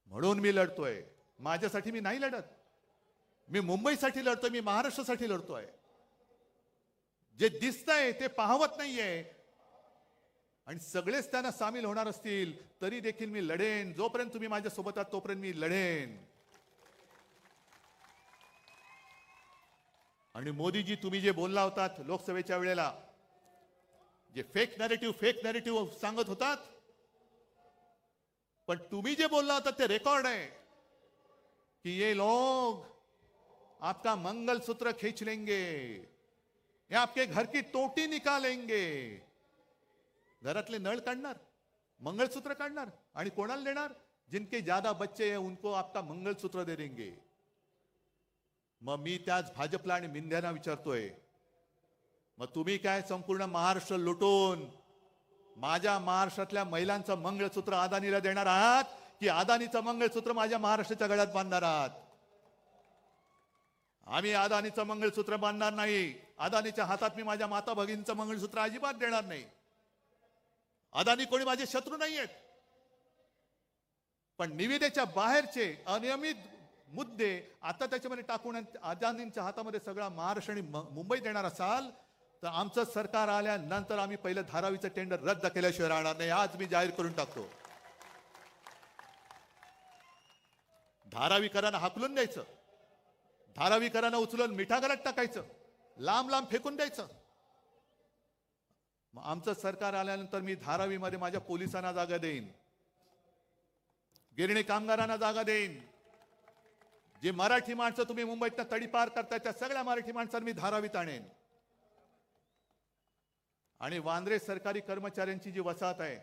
म्हणून मी लढतोय. माझ्यासाठी मी नाही लढत. मी मुंबईसाठी लढतोय, मी महाराष्ट्रासाठी लढतोय. जे दिसतंय ते पाहवत नाहीये. आणि सगळेच त्यांना सामील होणार असतील तरी देखील मी लढेन. जोपर्यंत तुम्ही माझ्या सोबत आहात तोपर्यंत मी लढेन. आणि मोदीजी, तुम्ही जे बोलला होतात लोकसभेच्या वेळेला, जे फेक नॅरेटिव्ह सांगत होतात, पण तुम्ही जे बोलला होता ते रेकॉर्ड आहे की ये लोग आपका मंगलसूत्र खींच लेंगे, ये आपके घर की टोटी निकालेंगे. घरातले नळ काढणार, मंगलसूत्र काढणार आणि कोणाला देणार? जिनके ज्यादा बच्चे हैं उनको आपका मंगलसूत्र दे देंगे. मग मी त्याच भाजपला आणि मिंध्यांना विचारतोय, मग तुम्ही काय संपूर्ण महाराष्ट्र लुटून माझ्या महाराष्ट्रातल्या महिलांचं मंगळसूत्र अदानीला देणार आहात, की अदानीचं मंगळसूत्र माझ्या महाराष्ट्राच्या गळ्यात बांधणार आहात? आम्ही अदानीचं मंगळसूत्र बांधणार नाही. अदानीच्या हातात मी माझ्या माता भगिनीचं मंगळसूत्र अजिबात देणार नाही. अदानी कोणी माझे शत्रू नाहीयेत. पण निविदेच्या बाहेरचे अनियमित मुद्दे आता त्याच्यामध्ये टाकून अदानींच्या हातामध्ये सगळा महाराष्ट्र आणि मुंबई देणार असाल तर आमचं सरकार आल्यानंतर आम्ही पहिलं धारावीचं टेंडर रद्द केल्याशिवाय राहणार नाही. आज मी जाहीर करून टाकतो. धारावीकरांना हाकलून द्यायचं, धारावीकरांना उचलून मिठागरात टाकायचं, लांब लांब फेकून द्यायचं. मग आमचं सरकार आल्यानंतर मी धारावीमध्ये माझ्या पोलिसांना जागा देईन, गिरणी कामगारांना जागा देईन. जे मराठी माणसं तुम्ही मुंबईतनं तडीपार करताय त्या सगळ्या मराठी माणसांना मी धारावीत आणेन. आणि वांद्रे सरकारी कर्मचाऱ्यांची जी वसाहत आहे,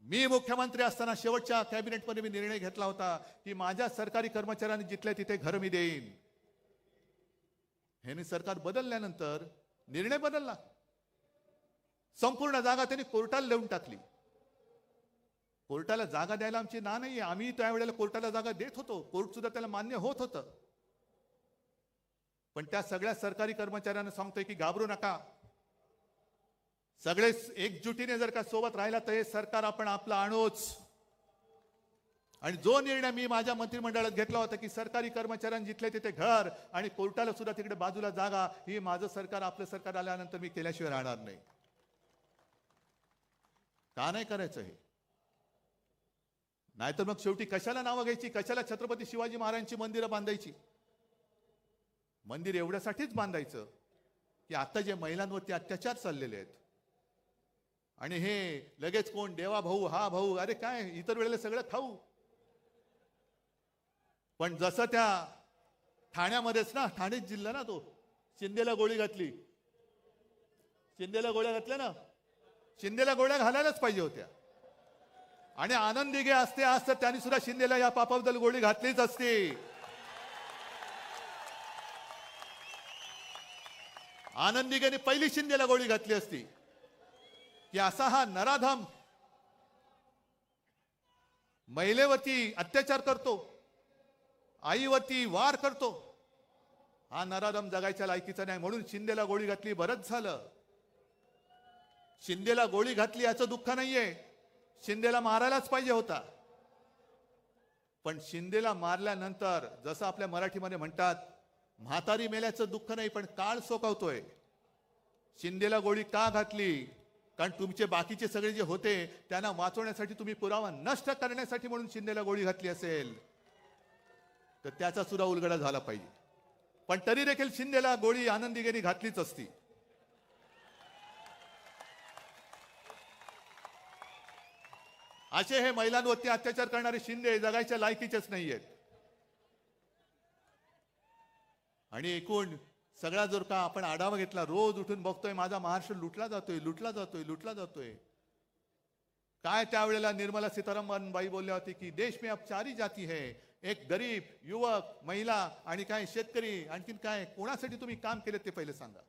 मी मुख्यमंत्री असताना शेवटच्या कॅबिनेटमध्ये मी निर्णय घेतला होता की माझ्या सरकारी कर्मचाऱ्यांनी जिथल्या तिथे घर मी देईन. हे सरकार बदलल्यानंतर निर्णय बदलला. संपूर्ण जागा त्यांनी कोर्टाला देऊन टाकली. कोर्टाला जागा द्यायला आमची ना नाहीये. आम्ही त्यावेळेला कोर्टाला जागा देत होतो, कोर्ट सुद्धा त्याला मान्य होत होतं. पण त्या सगळ्या सरकारी कर्मचाऱ्यांना सांगतोय की घाबरू नका, सगळे एकजुटीने जर का सोबत राहिला तर हे सरकार आपण आपलं आणूच. आणि जो निर्णय मी माझ्या मंत्रिमंडळात घेतला होता की सरकारी कर्मचाऱ्यांनी जिथले तिथे घर आणि कोर्टाला सुद्धा तिकडे बाजूला जागा, ही माझं सरकार आपलं सरकार आल्यानंतर मी केल्याशिवाय राहणार नाही. का नाही करायचं हे? नाहीतर मग शेवटी कशाला नावं घ्यायची, कशाला छत्रपती शिवाजी महाराजांची मंदिरं बांधायची? मंदिर एवढ्यासाठीच बांधायचं की आता जे महिलांवरती अत्याचार चाललेले आहेत आणि हे लगेच कोण देवा भाऊ, हा भाऊ, अरे काय इतर वेळेला सगळं खाऊ. पण जसं त्या ठाण्यामध्येच ना, ठाणे जिल्हा ना, तो शिंदेला गोळी घातली, शिंदेला गोळ्या घातल्या ना, शिंदेला गोळ्या घालायलाच पाहिजे होत्या. आणि आनंद दिघे असते आज तर त्यांनी सुद्धा शिंदेला या पापाबद्दल गोळी घातलीच असते. आनंदीगेने पहिली शिंदेला गोळी घातली असती की असा हा नराधम महिलेवरती अत्याचार करतो, आईवरती वार करतो, हा नराधम जगायच्या लायकीचा नाही. म्हणून शिंदेला गोळी घातली, बरंच झालं. शिंदेला गोळी घातली याचं दुःख नाहीये, शिंदेला मारायलाच पाहिजे होता. पण शिंदेला मारल्यानंतर जसं आपल्या मराठीमध्ये म्हणतात, म्हातारी मेल्याचं दुःख नाही पण काळ सोकावतोय. शिंदेला गोळी का घातली? कारण तुमचे बाकीचे सगळे जे होते त्यांना वाचवण्यासाठी, तुम्ही पुरावा नष्ट करण्यासाठी म्हणून शिंदेला गोळी घातली असेल तर त्याचा सुद्धा उलगडा झाला पाहिजे. पण तरी देखील शिंदेला गोळी आनंदीगेनी घातलीच असती. असे हे महिलांवरती अत्याचार करणारे शिंदे जगायच्या लायकीचेच नाहीयेत. आणि एकूण सगळा जर का आपण आढावा घेतला, रोज उठून बघतोय माझा महाराष्ट्र लुटला जातोय, लुटला जातोय, लुटला जातोय. काय त्यावेळेला निर्मला सीतारामन बाई बोलल्या होती की देश में अब 4 जाती है, एक गरीब, युवक, महिला आणि काय शेतकरी. आणखीन काय, कोणासाठी तुम्ही काम केले ते पहिले सांगा.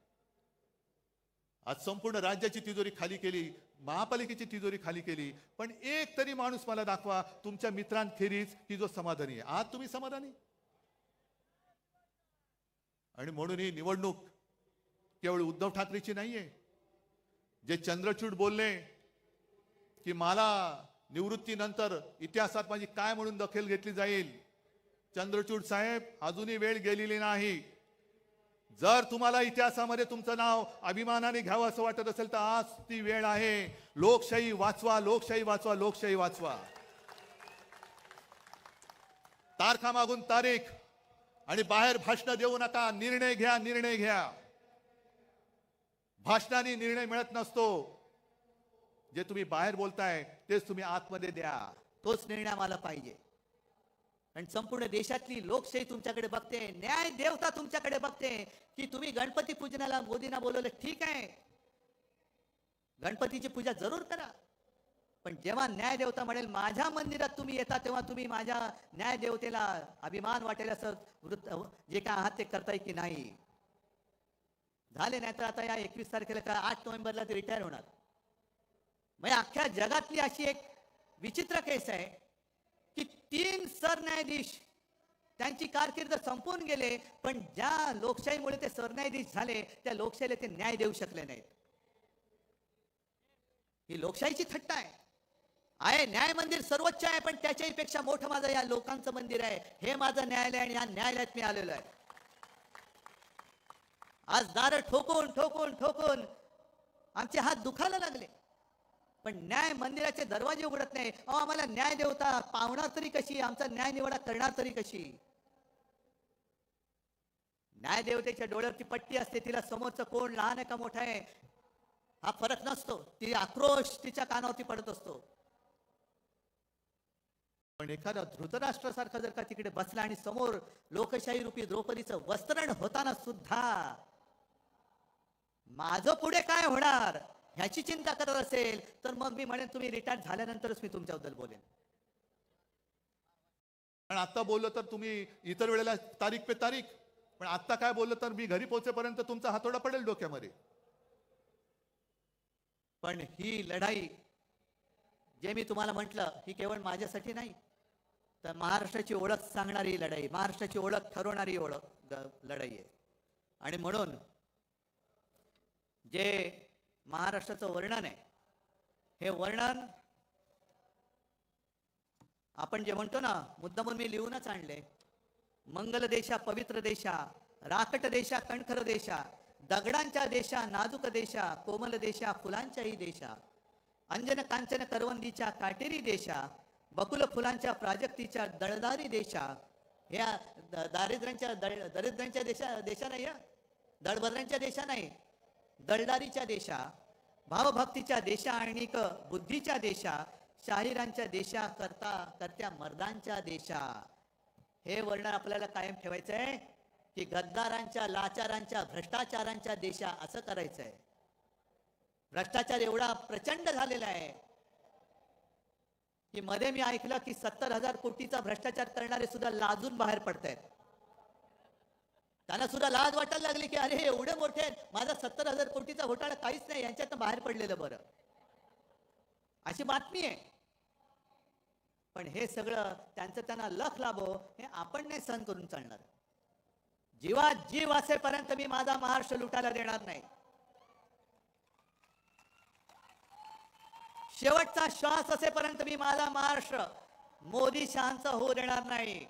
आज संपूर्ण राज्याची तिजोरी खाली केली, महापालिकेची तिजोरी खाली केली, पण एक तरी माणूस मला दाखवा तुमच्या मित्रांखेरीज की जो समाधानी आहे. आज तुम्ही समाधानी? आणि म्हणून ही निवडणूक केवळ उद्धव ठाकरेची नाहीये. जे चंद्रचूड बोलले की मला निवृत्तीनंतर इतिहासात माझी काय म्हणून दखल घेतली जाईल, चंद्रचूड साहेब अजूनही वेळ गेलेली नाही. जर तुम्हाला इतिहासामध्ये तुमचं नाव अभिमानाने घ्यावं असं वाटत असेल तर आज ती वेळ आहे. लोकशाही वाचवा, लोकशाही वाचवा, लोकशाही वाचवा. तारखा मागून तारीख आणि बाहेर भाषण देऊ नका. निर्णय घ्या, निर्णय घ्या. भाषणाने निर्णय मिळत नसतो. जे तुम्ही बाहेर बोलताय तेच तुम्ही आतमध्ये द्या. तोच निर्णय आम्हाला पाहिजे. आणि संपूर्ण देशातली लोकशाही तुमच्याकडे बघते, न्याय देवता तुमच्याकडे बघते की तुम्ही गणपती पूजनाला मोदींना बोलवलं, ठीक आहे, गणपतीची पूजा जरूर करा, पण जेव्हा न्याय देवता म्हणेल माझ्या मंदिरात तुम्ही येता तेव्हा तुम्ही माझ्या न्याय देवतेला अभिमान वाटेल असं वृत्त जे काय आहात ते करताय की नाही. झाले नाही तर आता या 21 तारखेला का 8 नोव्हेंबरला ते रिटायर होणार. म्हणजे अख्ख्या जगातली अशी एक विचित्र केस आहे की 3 सरन्यायाधीश त्यांची कारकीर्द संपून गेले, पण ज्या लोकशाहीमुळे ते सरन्यायाधीश झाले त्या लोकशाहीला ते न्याय देऊ शकले नाहीत. ही लोकशाहीची थट्टा आहे. न्याय मंदिर सर्वोच्च आहे, पण त्याच्याही पेक्षा मोठं माझं या लोकांचं मंदिर आहे. हे माझं न्यायालय आणि या न्यायालयात मी आलेलो आहे. आज दार ठोकून ठोकून ठोकून आमचे हात दुखायला लागले, पण न्याय मंदिराचे दरवाजे उघडत नाही. आम्हाला न्याय देवता पावणार तरी कशी, आमचा न्याय निवाडा करणार तरी कशी. न्याय देवतेच्या डोळ्यावरती पट्टी असते, तिला समोरचं कोण लहान आहे का मोठा आहे हा फरक नसतो. ती आक्रोश तिच्या कानावरती पडत असतो. पण एखादा धृतराष्ट्रासारखा जर का तिकडे बसला आणि समोर लोकशाही रूपी द्रौपदीचं वस्त्रण होताना सुद्धा माझं पुढे काय होणार ह्याची चिंता करत असेल तर मग मी म्हणेन तुम्ही रिटायर झाल्यानंतरच मी तुमच्याबद्दल बोलेन. पण आता बोललो तर तुम्ही इतर वेळेला तारीख पे तारीख, पण आता काय बोललो तर मी घरी पोहोचेपर्यंत तुमचा हातोडा पडेल डोक्यामध्ये. पण ही लढाई जे मी तुम्हाला म्हटलं ही केवळ माझ्यासाठी नाही, तर महाराष्ट्राची ओळख सांगणारी लढाई, महाराष्ट्राची ओळख ठरवणारी लढाई आहे. आणि म्हणून जे महाराष्ट्राचं वर्णन आहे, हे वर्णन आपण जे म्हणतो ना, मुद्दामून मी लिहूनच आणले. मंगल देशा, पवित्र देशा, राकट देशा, कणखर देशा, दगडांच्या देशा, नाजूक देशा, कोमल देशा, फुलांच्याही देशा, अंजन कांचन करवंदीच्या काटेरी देशा, बकुल फुलांच्या प्राजक्तीच्या दळदारी देशा. ह्या दरिद्रांच्या देशा नाही, दळभद्रांच्या देशा नाही, दळदारीच्या देशा, भावभक्तीच्या देशा आणि बुद्धीच्या देशा, शाहिरांच्या देशा, करत्या मर्दांच्या देशा. हे वर्णन आपल्याला कायम ठेवायचं आहे की गद्दारांच्या, लाचारांच्या, भ्रष्टाचारांच्या देशा असं करायचं आहे. भ्रष्टाचार एवढा प्रचंड झालेला आहे की मध्ये मी ऐकलं की 70,000 कोटीचा भ्रष्टाचार करणारे सुद्धा लाजून बाहेर पडतायत. त्यांना सुद्धा लाज वाटायला लागली की अरे हे एवढे मोठे आहेत, माझा 70,000 कोटीचा घोटाळा काहीच नाही, यांच्यातनं बाहेर पडलेलं बरं, अशी बातमी आहे. पण हे सगळं त्यांचं त्यांना लख लाभो हे आपण नाही सहन करून चालणार. जीवात जीव असेपर्यंत मी माझा महाराष्ट्र लुटायला देणार नाही. शेवटचा श्वास असेपर्यंत मी माझा महाराष्ट्र मोदी शहांचा होऊ देणार नाही.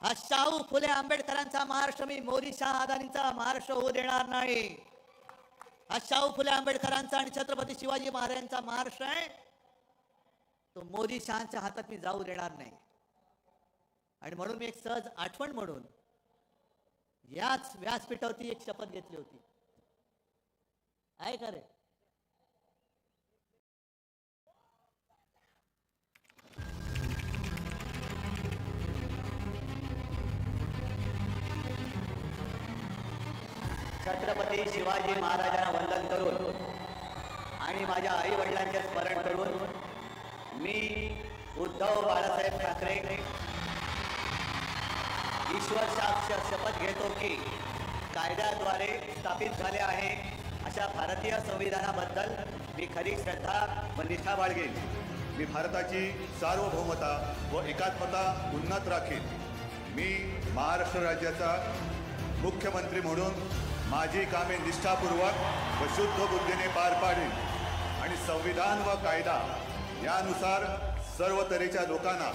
हा शाहू फुले आंबेडकरांचा महाराष्ट्र मी मोदी शहा अदानींचा महाराष्ट्र होऊ देणार नाही. हा शाहू फुले आंबेडकरांचा आणि छत्रपती शिवाजी महाराजांचा महाराष्ट्र आहे, तो मोदी शहांच्या हातात मी जाऊ देणार नाही. आणि म्हणून मी एक सहज आठवण म्हणून याच व्यासपीठावरती एक शपथ घेतली होती. आहे का रे? छत्रपती शिवाजी महाराजांना वंदन करून आणि माझ्या आई वडिलांचे स्मरण करून मी उद्धव बाळासाहेब ठाकरे ईश्वर साक्ष शपथ घेतो की कायद्याद्वारे स्थापित झाले आहे अशा भारतीय संविधानाबद्दल मी खरी श्रद्धा व निष्ठा बाळगेन. मी भारताची सार्वभौमता व एकात्मता उन्नत राखीन. मी महाराष्ट्र राज्याचा मुख्यमंत्री म्हणून माझी कामे निष्ठापूर्वक व शुद्ध बुद्धीने पार पाडेन आणि संविधान व कायदा यानुसार सर्व तऱ्हेच्या लोकांना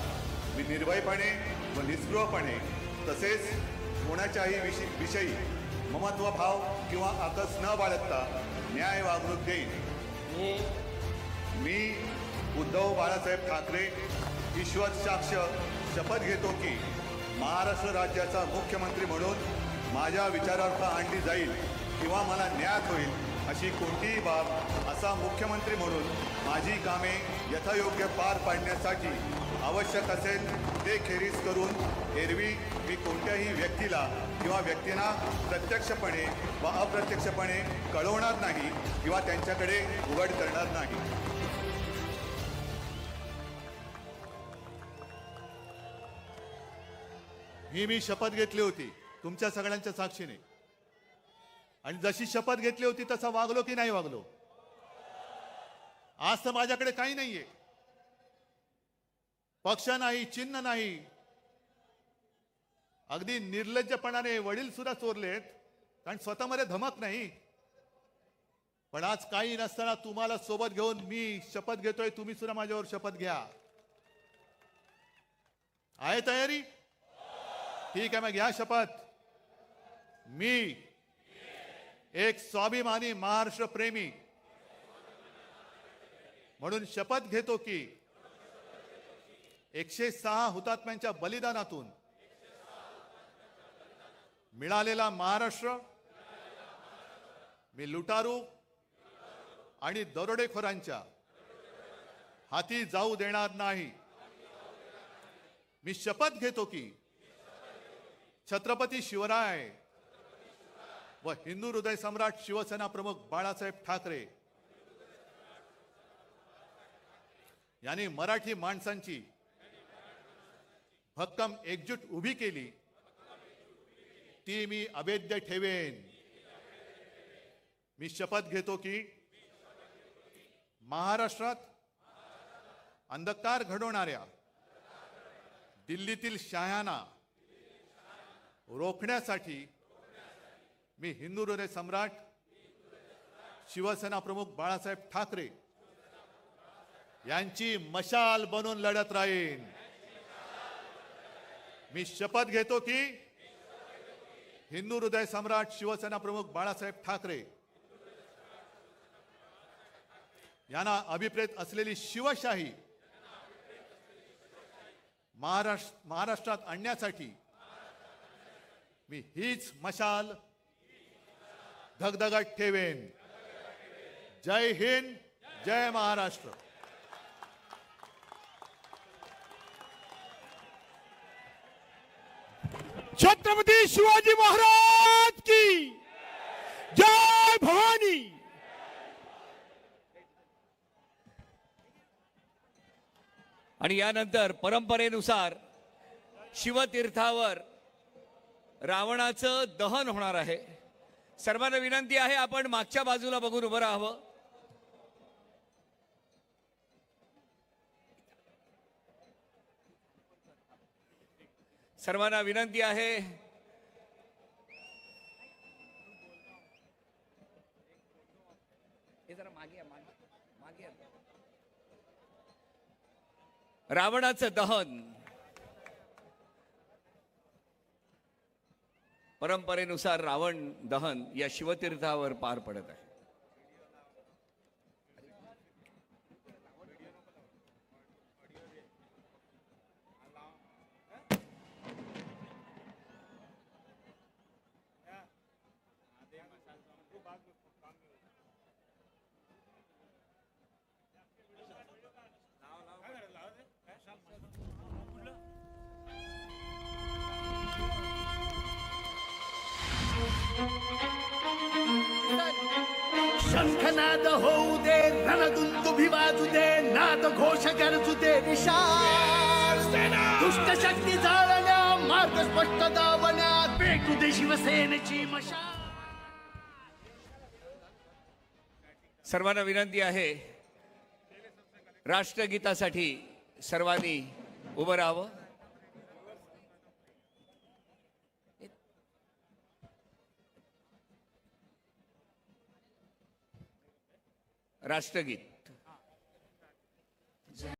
मी निर्भयपणे व निस्पृहपणे तसेच कोणाच्याही विषयी ममत्वभाव किंवा आकस न बाळगता न्याय वागणूक देईन. मी उद्धव बाळासाहेब ठाकरे ईश्वर साक्ष शपथ घेतो की महाराष्ट्र राज्याचा मुख्यमंत्री म्हणून माझ्या विचारार्थ आणली जाईल किंवा मला ज्ञात होईल अशी कोणतीही बाब असा मुख्यमंत्री म्हणून माझी कामे यथायोग्य पार पाडण्यासाठी आवश्यक असेल ते खेरीज करून एरवी मी कोणत्याही व्यक्तीला किंवा व्यक्तींना प्रत्यक्षपणे व अप्रत्यक्षपणे कळवणार नाही किंवा त्यांच्याकडे उघड करणार नाही. ही मी शपथ घेतली होती तुमच्या सगळ्यांच्या साक्षीने, आणि जशी शपथ घेतली होती तसा वागलो की नाही वागलो? आज तर माझ्याकडे काही नाहीये, पक्ष नाही, चिन्ह नाही. अगदी निर्लज्जपणाने वडील सुद्धा चोरलेत कारण स्वतःमध्ये धमक नाही. पण आज काही नसताना तुम्हाला सोबत घेऊन मी शपथ घेतोय, तुम्ही सुद्धा माझ्यावर शपथ घ्या. आहे तयारी? ठीक आहे, मग घ्या शपथ. मी एक स्वाभिमानी महाराष्ट्र प्रेमी म्हणून शपथ घेतो की 106 हुतात्म्यांच्या बलिदानातून मिळालेला महाराष्ट्र मी लुटारू आणि दरोडेखोरांच्या हाती जाऊ देणार नाही. मी शपथ घेतो की छत्रपती शिवराय व हिंदू हृदय सम्राट शिवसेना प्रमुख बाळासाहेब ठाकरे यांनी मराठी माणसांची भक्कम एकजूट उभी केली ती मी अभेद्य ठेवेन. मी शपथ घेतो की महाराष्ट्रात अंधकार घडवणाऱ्या दिल्लीतील शाह्यांना रोखण्यासाठी मी हिंदू हृदय सम्राट शिवसेना प्रमुख बाळासाहेब ठाकरे यांची मशाल बनून लढत राहीन. मी शपथ घेतो की हिंदू हृदय सम्राट शिवसेना प्रमुख बाळासाहेब ठाकरे यांना अभिप्रेत असलेली शिवशाही महाराष्ट्रात आणण्यासाठी मी हीच मशाल धगधगत ठेवेन. जय हिंद, जय महाराष्ट्र. छत्रपती शिवाजी महाराज की जय भवानी. आणि यानंतर परंपरेनुसार शिवतीर्थावर रावणाचं दहन होणार आहे. सर्वांना विनंती आहे आपण मागच्या बाजूला बघून उभं राहावं. सर्वांना विनंती आहे रावणाचं दहन परंपरेनुसार रावण दहन या शिवतीर्थावर पार पडत आहे. शंखनाद होऊ दे, रणदुंदुभी वाजू दे, नाद घोष गरजू दे विशाल. दुष्ट शक्ती जाळण्या, मार्ग स्पष्ट दावण्या, पेटू दे शिवसेनेची मशाल. सर्वांना विनंती आहे राष्ट्रगीतासाठी सर्वांनी उभं राहावं. राष्ट्रगीत.